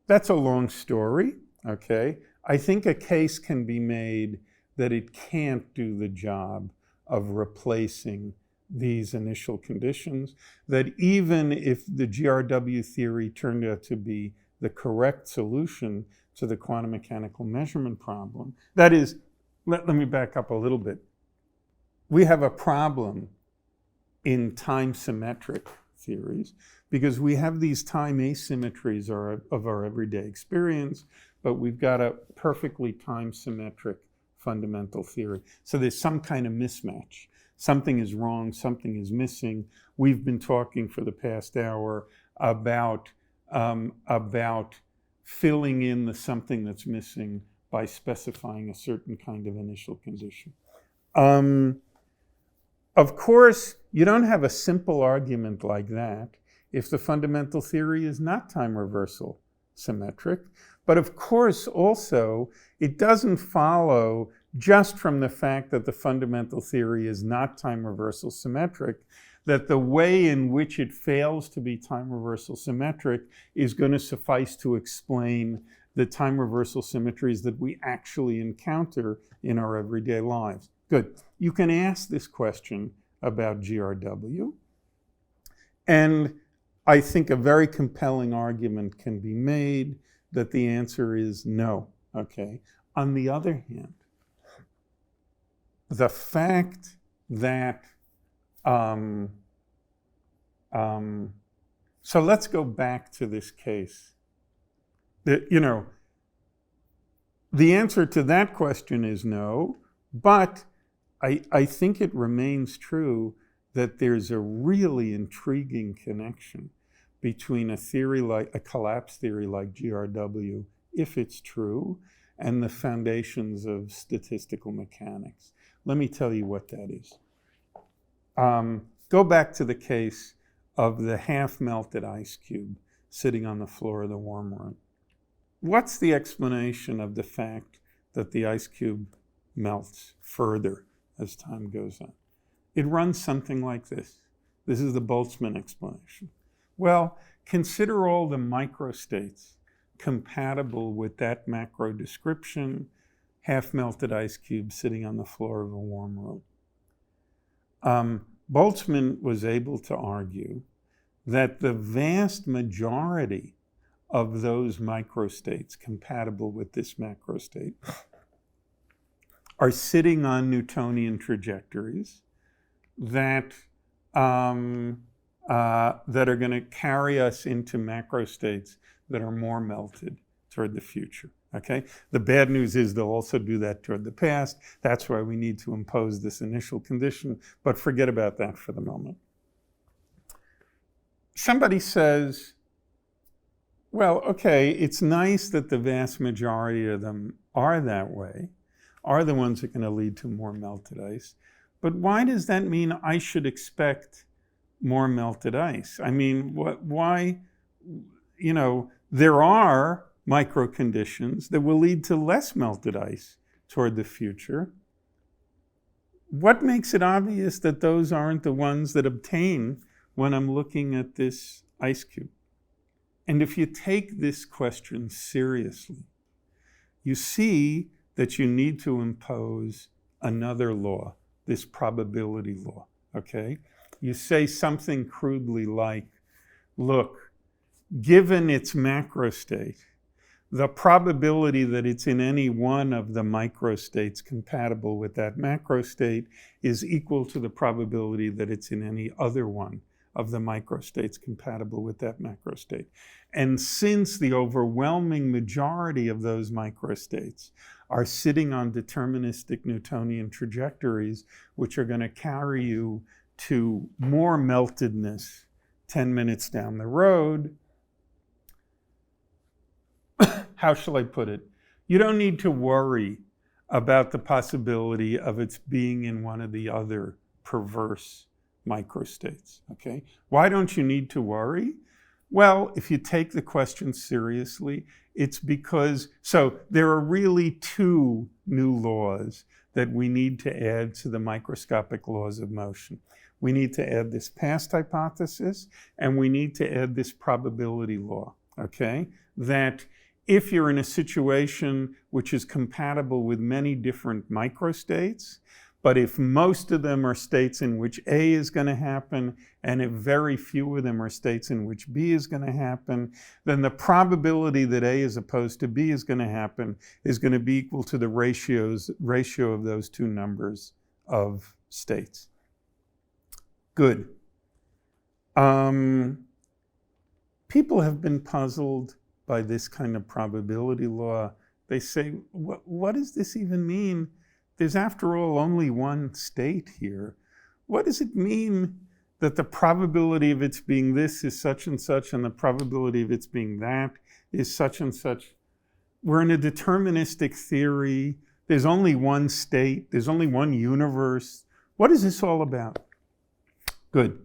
That's a long story, okay? I think a case can be made that it can't do the job of replacing these initial conditions, that even if the GRW theory turned out to be the correct solution to the quantum mechanical measurement problem, that is, let me back up a little bit. We have a problem in time symmetric theories because we have these time asymmetries of our everyday experience, but we've got a perfectly time symmetric fundamental theory. So there's some kind of mismatch. Something is wrong, something is missing. We've been talking for the past hour about filling in the something that's missing by specifying a certain kind of initial condition. Of course, you don't have a simple argument like that if the fundamental theory is not time reversal symmetric. But of course, also, it doesn't follow just from the fact that the fundamental theory is not time reversal symmetric, that the way in which it fails to be time reversal symmetric is going to suffice to explain the time reversal symmetries that we actually encounter in our everyday lives. Good. You can ask this question about GRW, and I think a very compelling argument can be made that the answer is no, okay? On the other hand, the fact that, so let's go back to this case. The answer to that question is no, but I think it remains true that there's a really intriguing connection between a theory like a collapse theory like GRW, if it's true, and the foundations of statistical mechanics. Let me tell you what that is. Go back to the case of the half-melted ice cube sitting on the floor of the warm room. What's the explanation of the fact that the ice cube melts further as time goes on? It runs something like this. This is the Boltzmann explanation. Well, consider all the microstates compatible with that macro description, half-melted ice cube sitting on the floor of a warm room. Boltzmann was able to argue that the vast majority of those microstates compatible with this macrostate are sitting on Newtonian trajectories that are going to carry us into macrostates that are more melted toward the future. Okay? The bad news is they'll also do that toward the past. That's why we need to impose this initial condition, but forget about that for the moment. Somebody says, well, okay, it's nice that the vast majority of them are that way, are the ones that are going to lead to more melted ice. But why does that mean I should expect more melted ice? I mean, why, there are micro conditions that will lead to less melted ice toward the future. What makes it obvious that those aren't the ones that obtain when I'm looking at this ice cube? And if you take this question seriously, you see that you need to impose another law, this probability law, okay? You say something crudely like, look, given its macrostate, the probability that it's in any one of the microstates compatible with that macrostate is equal to the probability that it's in any other one of the microstates compatible with that macrostate. And since the overwhelming majority of those microstates are sitting on deterministic Newtonian trajectories, which are going to carry you to more meltedness 10 minutes down the road, how shall I put it? You don't need to worry about the possibility of its being in one of the other perverse microstates, okay? Why don't you need to worry? Well, if you take the question seriously, it's because, so there are really two new laws that we need to add to the microscopic laws of motion. We need to add this past hypothesis, and we need to add this probability law, okay? That if you're in a situation which is compatible with many different microstates, but if most of them are states in which A is going to happen, and if very few of them are states in which B is going to happen, then the probability that A as opposed to B is going to happen is going to be equal to the ratio of those two numbers of states. Good. People have been puzzled by this kind of probability law. They say, what does this even mean? There's, after all, only one state here. What does it mean that the probability of its being this is such and such, and the probability of its being that is such and such? We're in a deterministic theory. There's only one state. There's only one universe. What is this all about? Good.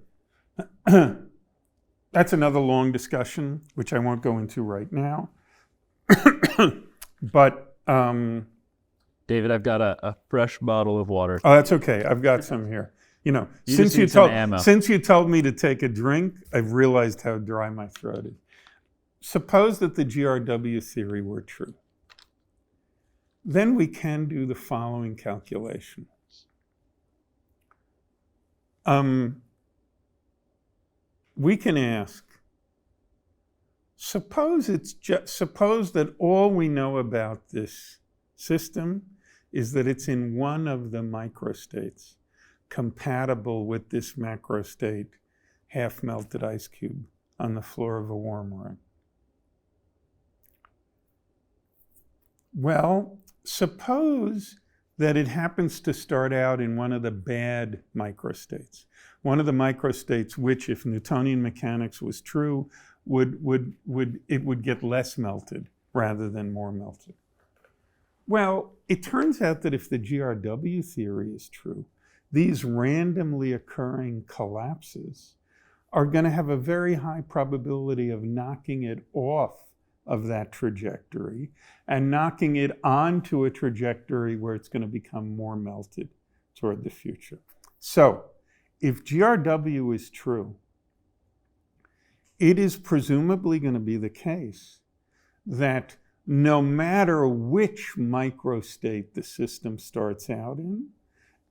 That's another long discussion, which I won't go into right now. But David, I've got a fresh bottle of water. Oh, that's okay. I've got some here. Since you told me to take a drink, I've realized how dry my throat is. Suppose that the GRW theory were true. Then we can do the following calculation. We can ask, suppose that all we know about this system is that it's in one of the microstates compatible with this macrostate half-melted ice cube on the floor of a warm room. Well, suppose that it happens to start out in one of the bad microstates, one of the microstates which, if Newtonian mechanics was true, it would get less melted rather than more melted. Well, it turns out that if the GRW theory is true, these randomly occurring collapses are going to have a very high probability of knocking it off of that trajectory and knocking it onto a trajectory where it's going to become more melted toward the future. So, if GRW is true, it is presumably going to be the case that no matter which microstate the system starts out in,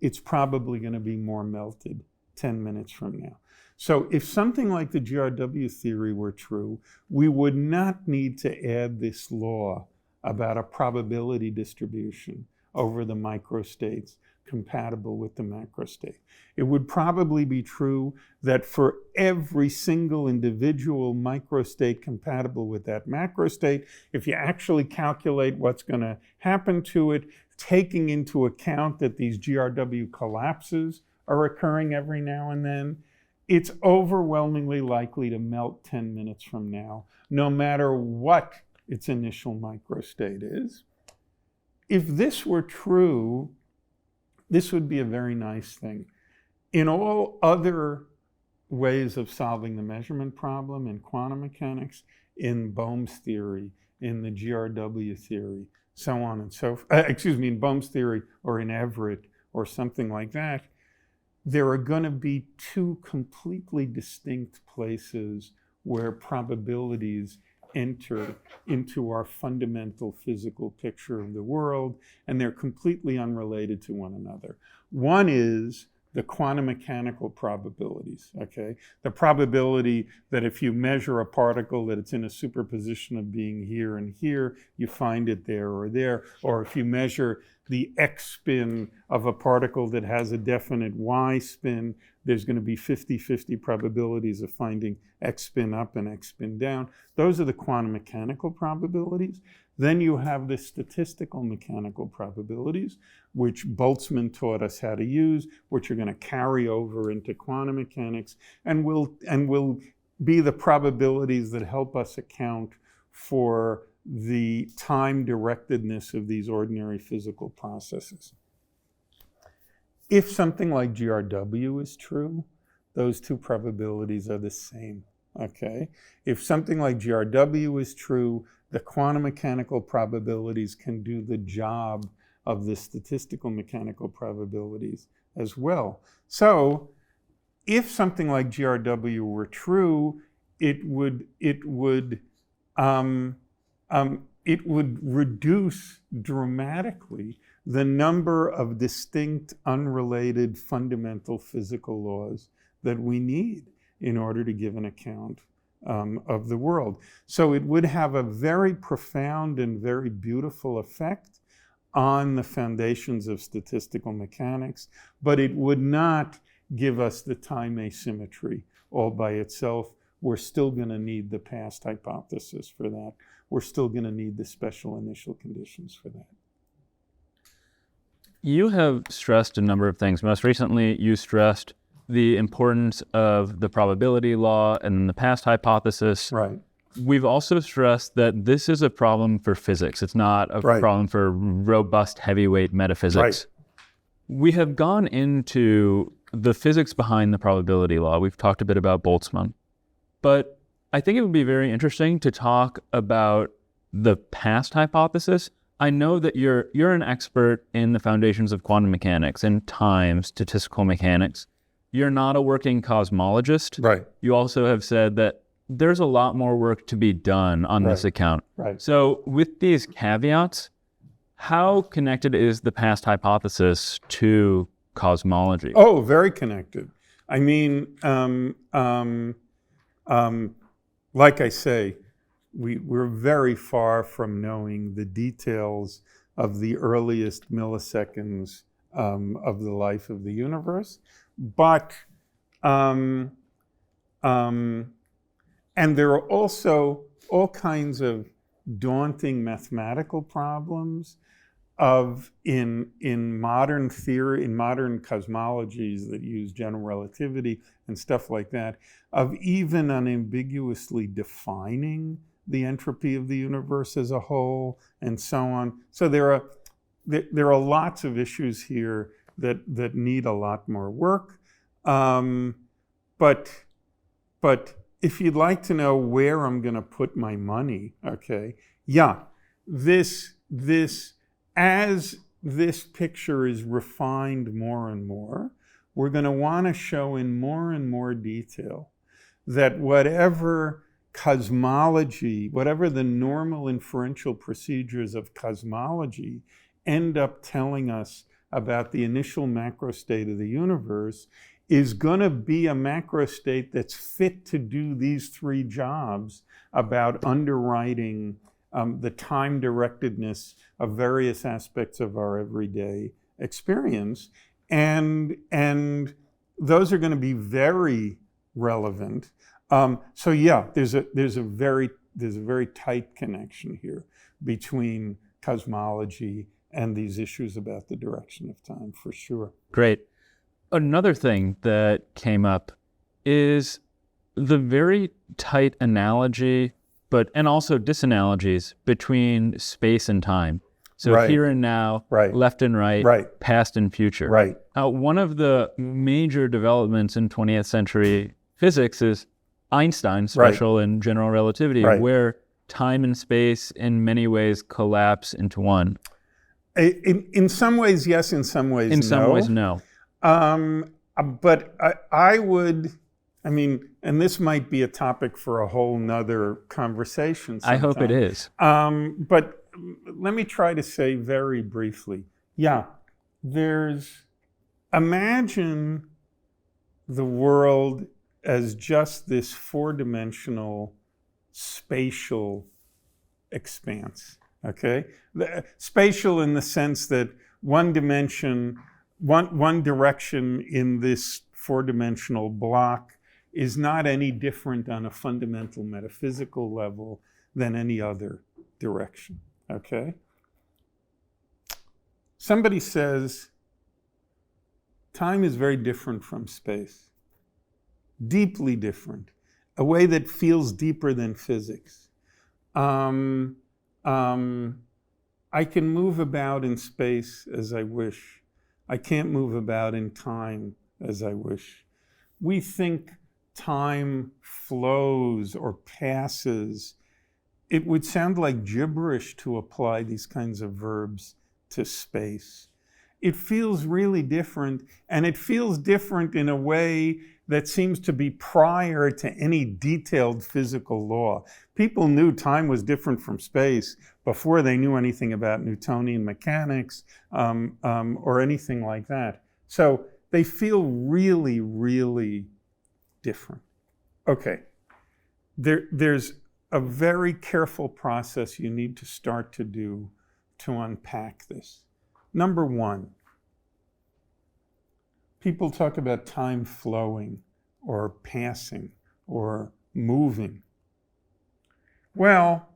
it's probably going to be more melted 10 minutes from now. So if something like the GRW theory were true, we would not need to add this law about a probability distribution over the microstates compatible with the macrostate. It would probably be true that for every single individual microstate compatible with that macrostate, if you actually calculate what's going to happen to it, taking into account that these GRW collapses are occurring every now and then, it's overwhelmingly likely to melt 10 minutes from now, no matter what its initial microstate is. If this were true, this would be a very nice thing. In all other ways of solving the measurement problem in quantum mechanics, in Bohm's theory, in the GRW theory, so on and so forth, in Bohm's theory or in Everett or something like that, there are going to be two completely distinct places where probabilities enter into our fundamental physical picture of the world, and they're completely unrelated to one another. One is the quantum mechanical probabilities, okay? The probability that if you measure a particle that it's in a superposition of being here and here, you find it there or there. Or if you measure the X spin of a particle that has a definite Y spin, there's going to be 50-50 probabilities of finding X spin up and X spin down. Those are the quantum mechanical probabilities. Then you have the statistical mechanical probabilities, which Boltzmann taught us how to use, which are going to carry over into quantum mechanics, and will be the probabilities that help us account for the time directedness of these ordinary physical processes. If something like GRW is true, those two probabilities are the same, okay? If something like GRW is true, the quantum mechanical probabilities can do the job of the statistical mechanical probabilities as well. So if something like GRW were true, it would reduce dramatically the number of distinct, unrelated, fundamental physical laws that we need in order to give an account of the world. So it would have a very profound and very beautiful effect on the foundations of statistical mechanics, but it would not give us the time asymmetry all by itself. We're still going to need the past hypothesis for that. We're still going to need the special initial conditions for that. You have stressed a number of things. Most recently, you stressed the importance of the probability law and the past hypothesis. Right. We've also stressed that this is a problem for physics. It's not a problem for robust, heavyweight metaphysics. Right. We have gone into the physics behind the probability law. We've talked a bit about Boltzmann. But I think it would be very interesting to talk about the past hypothesis. I know that you're an expert in the foundations of quantum mechanics and time, statistical mechanics. You're not a working cosmologist. Right. You also have said that there's a lot more work to be done on this account. Right. So with these caveats, how connected is the past hypothesis to cosmology? Oh, very connected. I mean, like I say, we're very far from knowing the details of the earliest milliseconds of the life of the universe. But, and there are also all kinds of daunting mathematical problems in modern theory, in modern cosmologies that use general relativity and stuff like that, of even unambiguously defining the entropy of the universe as a whole, and so on. So there are lots of issues here that need a lot more work. But if you'd like to know where I'm going to put my money, okay, as this picture is refined more and more, we're going to want to show in more and more detail that whatever cosmology, whatever the normal inferential procedures of cosmology end up telling us about the initial macro state of the universe, is going to be a macro state that's fit to do these three jobs about underwriting the time directedness of various aspects of our everyday experience. And those are going to be very relevant. So yeah, there's a very tight connection here between cosmology and these issues about the direction of time, for sure. Great. Another thing that came up is the very tight analogy, and also disanalogies between space and time. So Right. here and now, Right. left and right, Right. past and future. Right. One of the major developments in 20th century physics is Einstein's special and general relativity, Right. where time and space in many ways collapse into one. In some ways, yes. In some ways, no. In some ways, no. But I mean, and this might be a topic for a whole nother conversation sometime. I hope it is. But let me try to say very briefly. Yeah, imagine the world as just this four-dimensional spatial expanse, okay? Spatial in the sense that one dimension, one direction in this four-dimensional block is not any different on a fundamental metaphysical level than any other direction, okay? Somebody says, time is very different from space, deeply different, a way that feels deeper than physics. I can move about in space as I wish. I can't move about in time as I wish. We think time flows or passes. It would sound like gibberish to apply these kinds of verbs to space. It feels really different, and it feels different in a way that seems to be prior to any detailed physical law. People knew time was different from space before they knew anything about Newtonian mechanics or anything like that. So they feel really, really different. Okay, there's a very careful process you need to start to do to unpack this. Number one, people talk about time flowing or passing or moving. Well,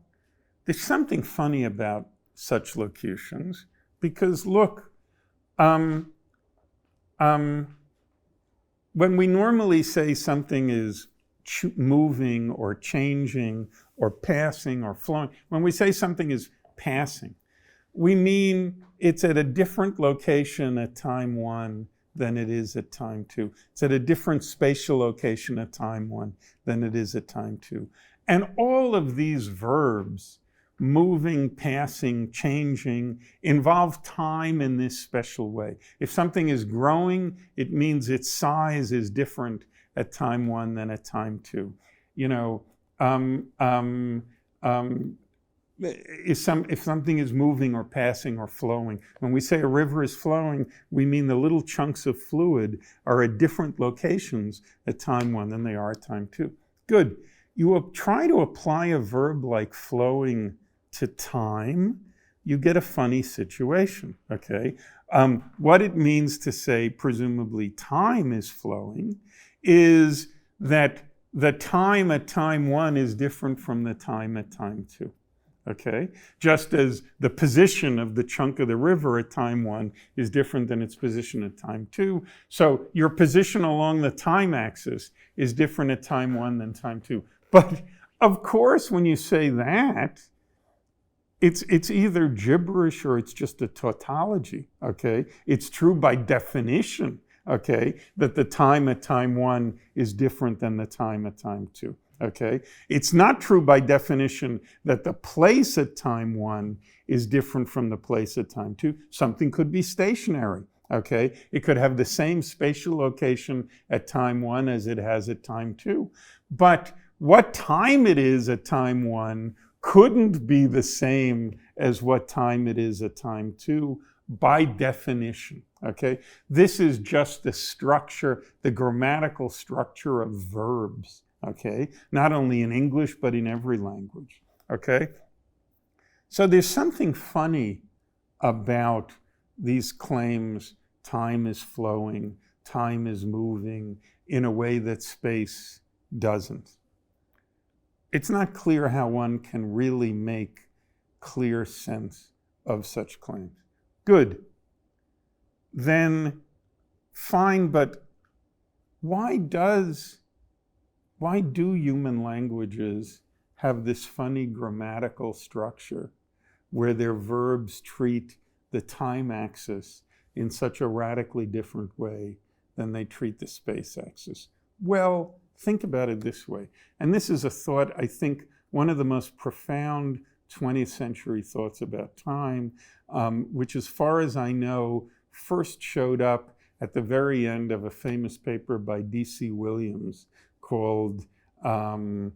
there's something funny about such locutions because look, when we normally say something is moving or changing or passing or flowing, when we say something is passing, we mean it's at a different location at time one than it is at time two. It's at a different spatial location at time one than it is at time two. And all of these verbs, moving, passing, changing, involve time in this special way. If something is growing, it means its size is different at time one than at time two. You know, if something is moving or passing or flowing, when we say a river is flowing, we mean the little chunks of fluid are at different locations at time one than they are at time two. Good. You will try to apply a verb like flowing to time, you get a funny situation, okay? What it means to say, presumably, time is flowing is that the time at time one is different from the time at time two, okay? Just as the position of the chunk of the river at time one is different than its position at time two. So your position along the time axis is different at time one than time two. But of course, when you say that, it's either gibberish or it's just a tautology, okay? It's true by definition, okay, that the time at time one is different than the time at time two, okay? It's not true by definition that the place at time one is different from the place at time two. Something could be stationary, okay? It could have the same spatial location at time one as it has at time two. But what time it is at time one couldn't be the same as what time it is at time two by definition, okay? This is just the structure, the grammatical structure of verbs, okay? Not only in English, but in every language, okay? So there's something funny about these claims: time is flowing, time is moving in a way that space doesn't. It's not clear how one can really make clear sense of such claims. Good. Then fine, but why do human languages have this funny grammatical structure where their verbs treat the time axis in such a radically different way than they treat the space axis? Well, think about it this way. And this is a thought, I think, one of the most profound 20th century thoughts about time, which, as far as I know, first showed up at the very end of a famous paper by D.C. Williams called The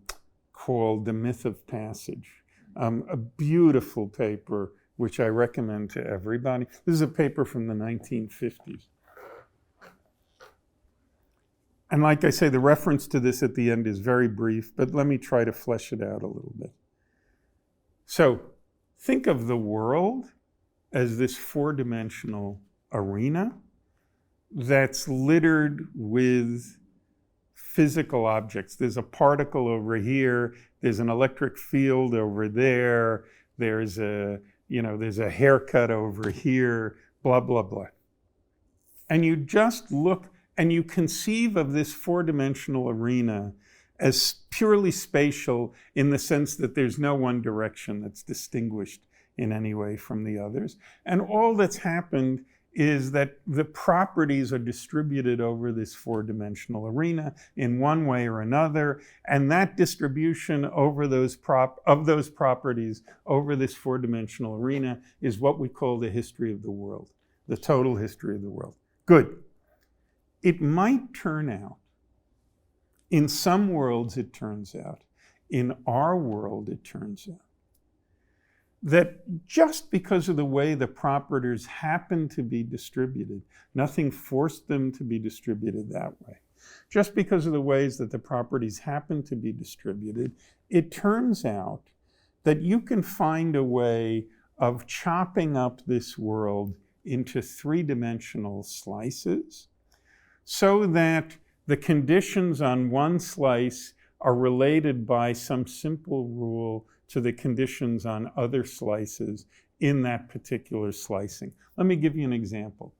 Myth of Passage. A beautiful paper, which I recommend to everybody. This is a paper from the 1950s. And like I say, the reference to this at the end is very brief, but let me try to flesh it out a little bit. So think of the world as this four-dimensional arena that's littered with physical objects. There's a particle over here, there's an electric field over there, there's a haircut over here, blah, blah, blah. And you just look and you conceive of this four-dimensional arena as purely spatial in the sense that there's no one direction that's distinguished in any way from the others. And all that's happened is that the properties are distributed over this four-dimensional arena in one way or another, and that distribution over those properties over this four-dimensional arena is what we call the history of the world, the total history of the world. Good. It might turn out, in some worlds it turns out, in our world it turns out, that just because of the way the properties happen to be distributed, nothing forced them to be distributed that way. Just because of the ways that the properties happen to be distributed, it turns out that you can find a way of chopping up this world into three-dimensional slices so that the conditions on one slice are related by some simple rule to the conditions on other slices in that particular slicing. Let me give you an example.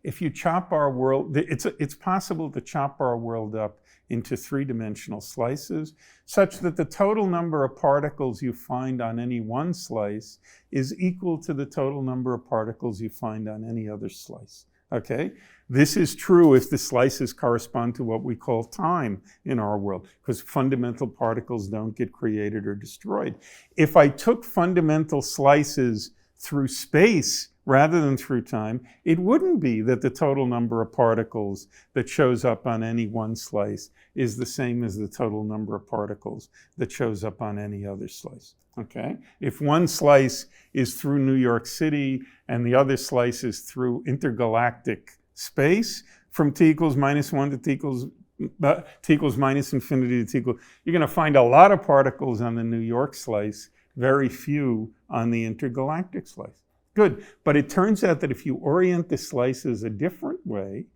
If you chop our world, it's possible to chop our world up into three-dimensional slices such that the total number of particles you find on any one slice is equal to the total number of particles you find on any other slice. Okay? This is true if the slices correspond to what we call time in our world, because fundamental particles don't get created or destroyed. If I took fundamental slices through space rather than through time, it wouldn't be that the total number of particles that shows up on any one slice is the same as the total number of particles that shows up on any other slice. Okay? If one slice is through New York City and the other slice is through intergalactic space, from t equals minus 1 to t equals minus infinity to t equals, you're going to find a lot of particles on the New York slice, very few on the intergalactic slice. Good, but it turns out that if you orient the slices a different way,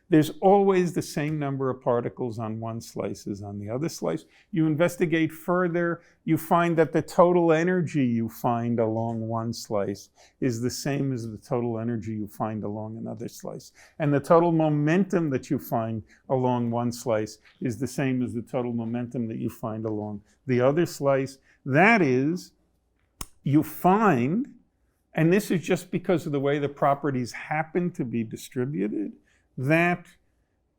there's always the same number of particles on one slice as on the other slice. You investigate further, you find that the total energy you find along one slice is the same as the total energy you find along another slice. And the total momentum that you find along one slice is the same as the total momentum that you find along the other slice. That is, you find, and this is just because of the way the properties happen to be distributed, that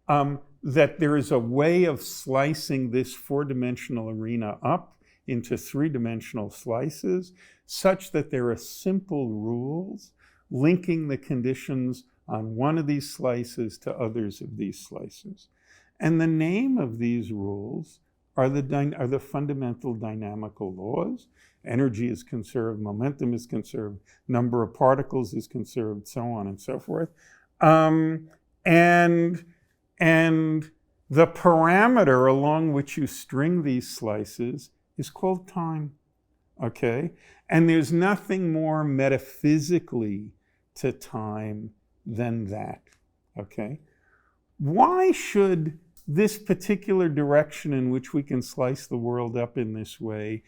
there is a way of slicing this four-dimensional arena up into three-dimensional slices such that there are simple rules linking the conditions on one of these slices to others of these slices. And the name of these rules are the fundamental dynamical laws. Energy is conserved, momentum is conserved, number of particles is conserved, so on and so forth. And the parameter along which you string these slices is called time, okay? And there's nothing more metaphysically to time than that, okay? Why should this particular direction in which we can slice the world up in this way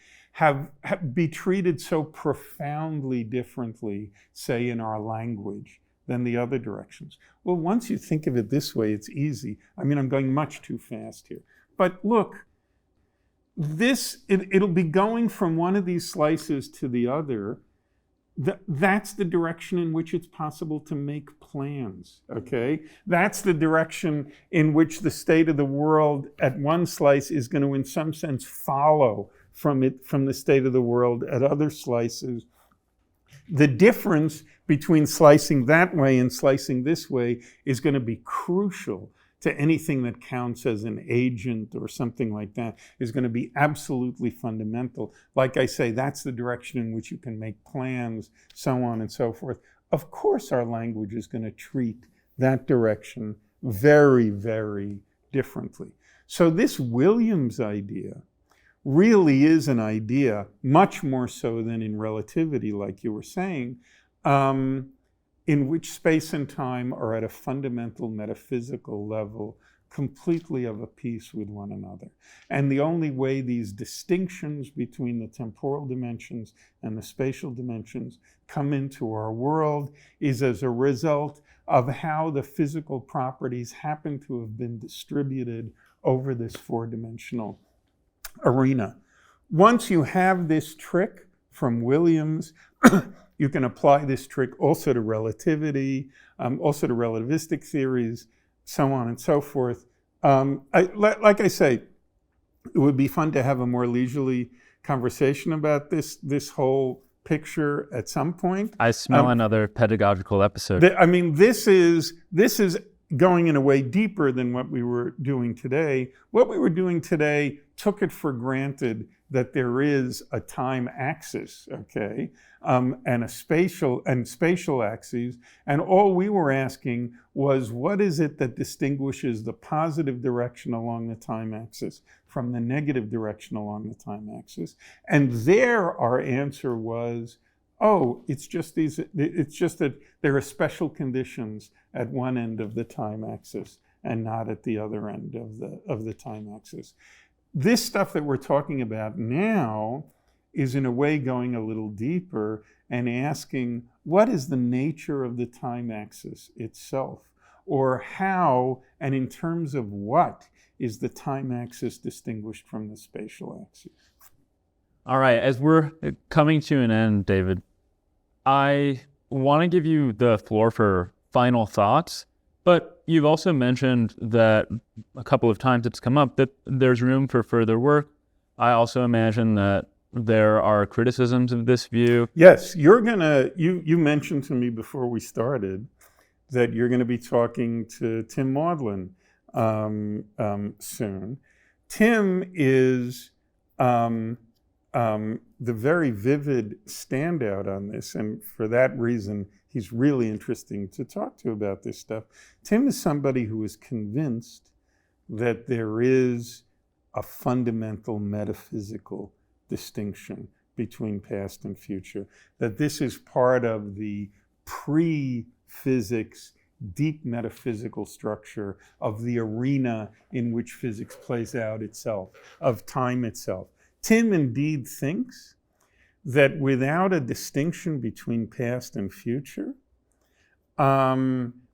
be treated so profoundly differently, say, in our language than the other directions? Well, once you think of it this way, it's easy. I mean, I'm going much too fast here. But look, it'll be going from one of these slices to the other. That's the direction in which it's possible to make plans, okay? That's the direction in which the state of the world at one slice is going to, in some sense, follow from the state of the world at other slices. The difference between slicing that way and slicing this way is going to be crucial to anything that counts as an agent or something like that, is going to be absolutely fundamental. Like I say, that's the direction in which you can make plans, so on and so forth. Of course, our language is going to treat that direction very, very differently. So this Williams idea really is an idea, much more so than in relativity, like you were saying, in which space and time are at a fundamental metaphysical level completely of a piece with one another. And the only way these distinctions between the temporal dimensions and the spatial dimensions come into our world is as a result of how the physical properties happen to have been distributed over this four-dimensional arena. Once you have this trick from Williams, you can apply this trick also to relativity, also to relativistic theories, so on and so forth. Like I say, it would be fun to have a more leisurely conversation about this whole picture at some point. I smell another pedagogical episode. This is going in a way deeper than what we were doing today. What we were doing today took it for granted that there is a time axis, okay, and spatial axes, and all we were asking was, what is it that distinguishes the positive direction along the time axis from the negative direction along the time axis? And there our answer was, oh, it's just that there are special conditions at one end of the time axis and not at the other end of the time axis. This stuff that we're talking about now is in a way going a little deeper and asking, what is the nature of the time axis itself? Or how, and in terms of what, is the time axis distinguished from the spatial axis? All right, as we're coming to an end, David, I want to give you the floor for final thoughts, but you've also mentioned that a couple of times it's come up that there's room for further work. I also imagine that there are criticisms of this view. Yes, you mentioned to me before we started that you're going to be talking to Tim Maudlin soon. Tim is the very vivid standout on this, and for that reason, he's really interesting to talk to about this stuff. Tim is somebody who is convinced that there is a fundamental metaphysical distinction between past and future, that this is part of the pre-physics, deep metaphysical structure of the arena in which physics plays out itself, of time itself. Tim indeed thinks that without a distinction between past and future,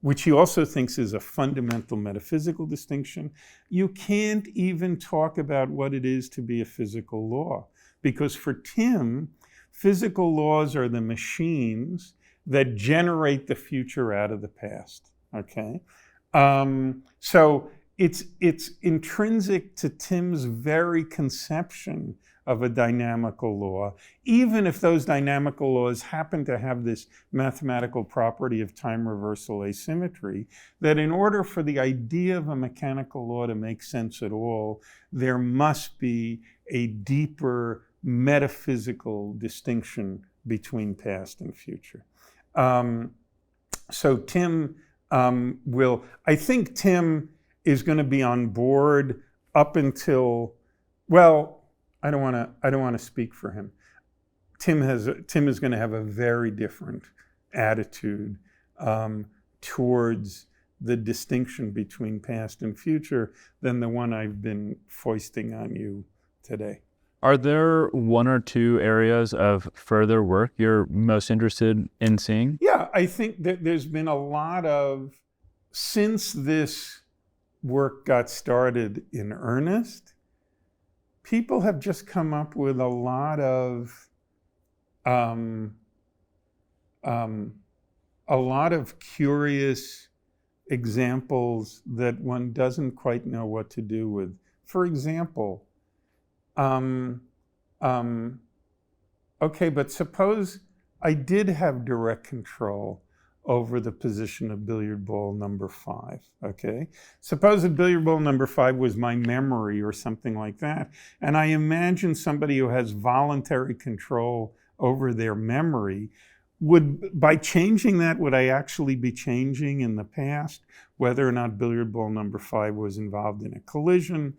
which he also thinks is a fundamental metaphysical distinction, you can't even talk about what it is to be a physical law. Because for Tim, physical laws are the machines that generate the future out of the past, okay? So it's intrinsic to Tim's very conception of a dynamical law, even if those dynamical laws happen to have this mathematical property of time reversal asymmetry, that in order for the idea of a mechanical law to make sense at all, there must be a deeper metaphysical distinction between past and future. So Tim I think Tim is going to be on board up until, well, I don't want to speak for him. Tim is going to have a very different attitude towards the distinction between past and future than the one I've been foisting on you today. Are there one or two areas of further work you're most interested in seeing? Yeah, I think that there's been a lot of, since this work got started in earnest, people have just come up with a lot of curious examples that one doesn't quite know what to do with. For example, okay, but suppose I did have direct control over the position of billiard ball number 5, okay? Suppose that billiard ball number 5 was my memory or something like that, and I imagine somebody who has voluntary control over their memory by changing that, would I actually be changing in the past whether or not billiard ball number 5 was involved in a collision?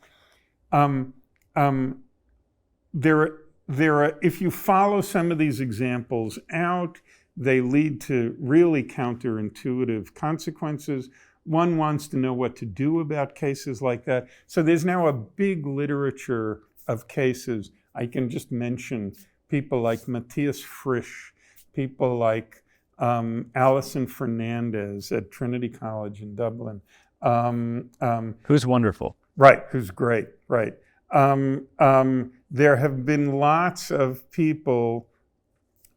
If you follow some of these examples out, they lead to really counterintuitive consequences. One wants to know what to do about cases like that. So there's now a big literature of cases. I can just mention people like Matthias Frisch, people like Alison Fernandez at Trinity College in Dublin. Who's wonderful. Right, who's great, right. There have been lots of people,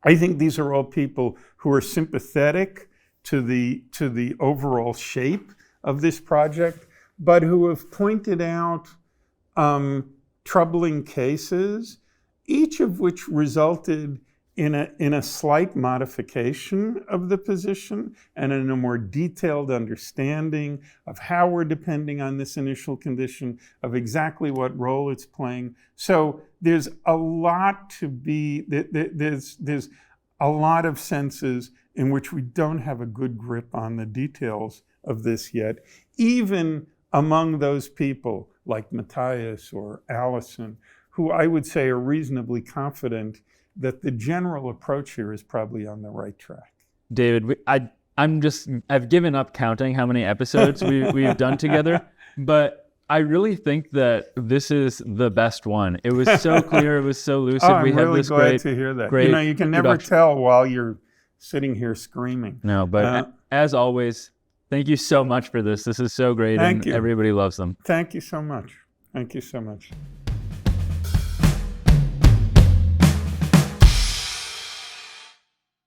I think these are all people who are sympathetic to the overall shape of this project, but who have pointed out troubling cases, each of which resulted in a slight modification of the position and in a more detailed understanding of how we're depending on this initial condition, of exactly what role it's playing. So there's a lot to be, there's a lot of senses in which we don't have a good grip on the details of this yet, even among those people like Matthias or Alison, who I would say are reasonably confident that the general approach here is probably on the right track. David, I've given up counting how many episodes we've done together, but I really think that this is the best one. It was so clear, it was so lucid. I'm really glad to hear that. You can never tell while you're sitting here screaming. No, but as always, thank you so much for this. This is so great, and everybody loves them. Thank you so much. Thank you so much.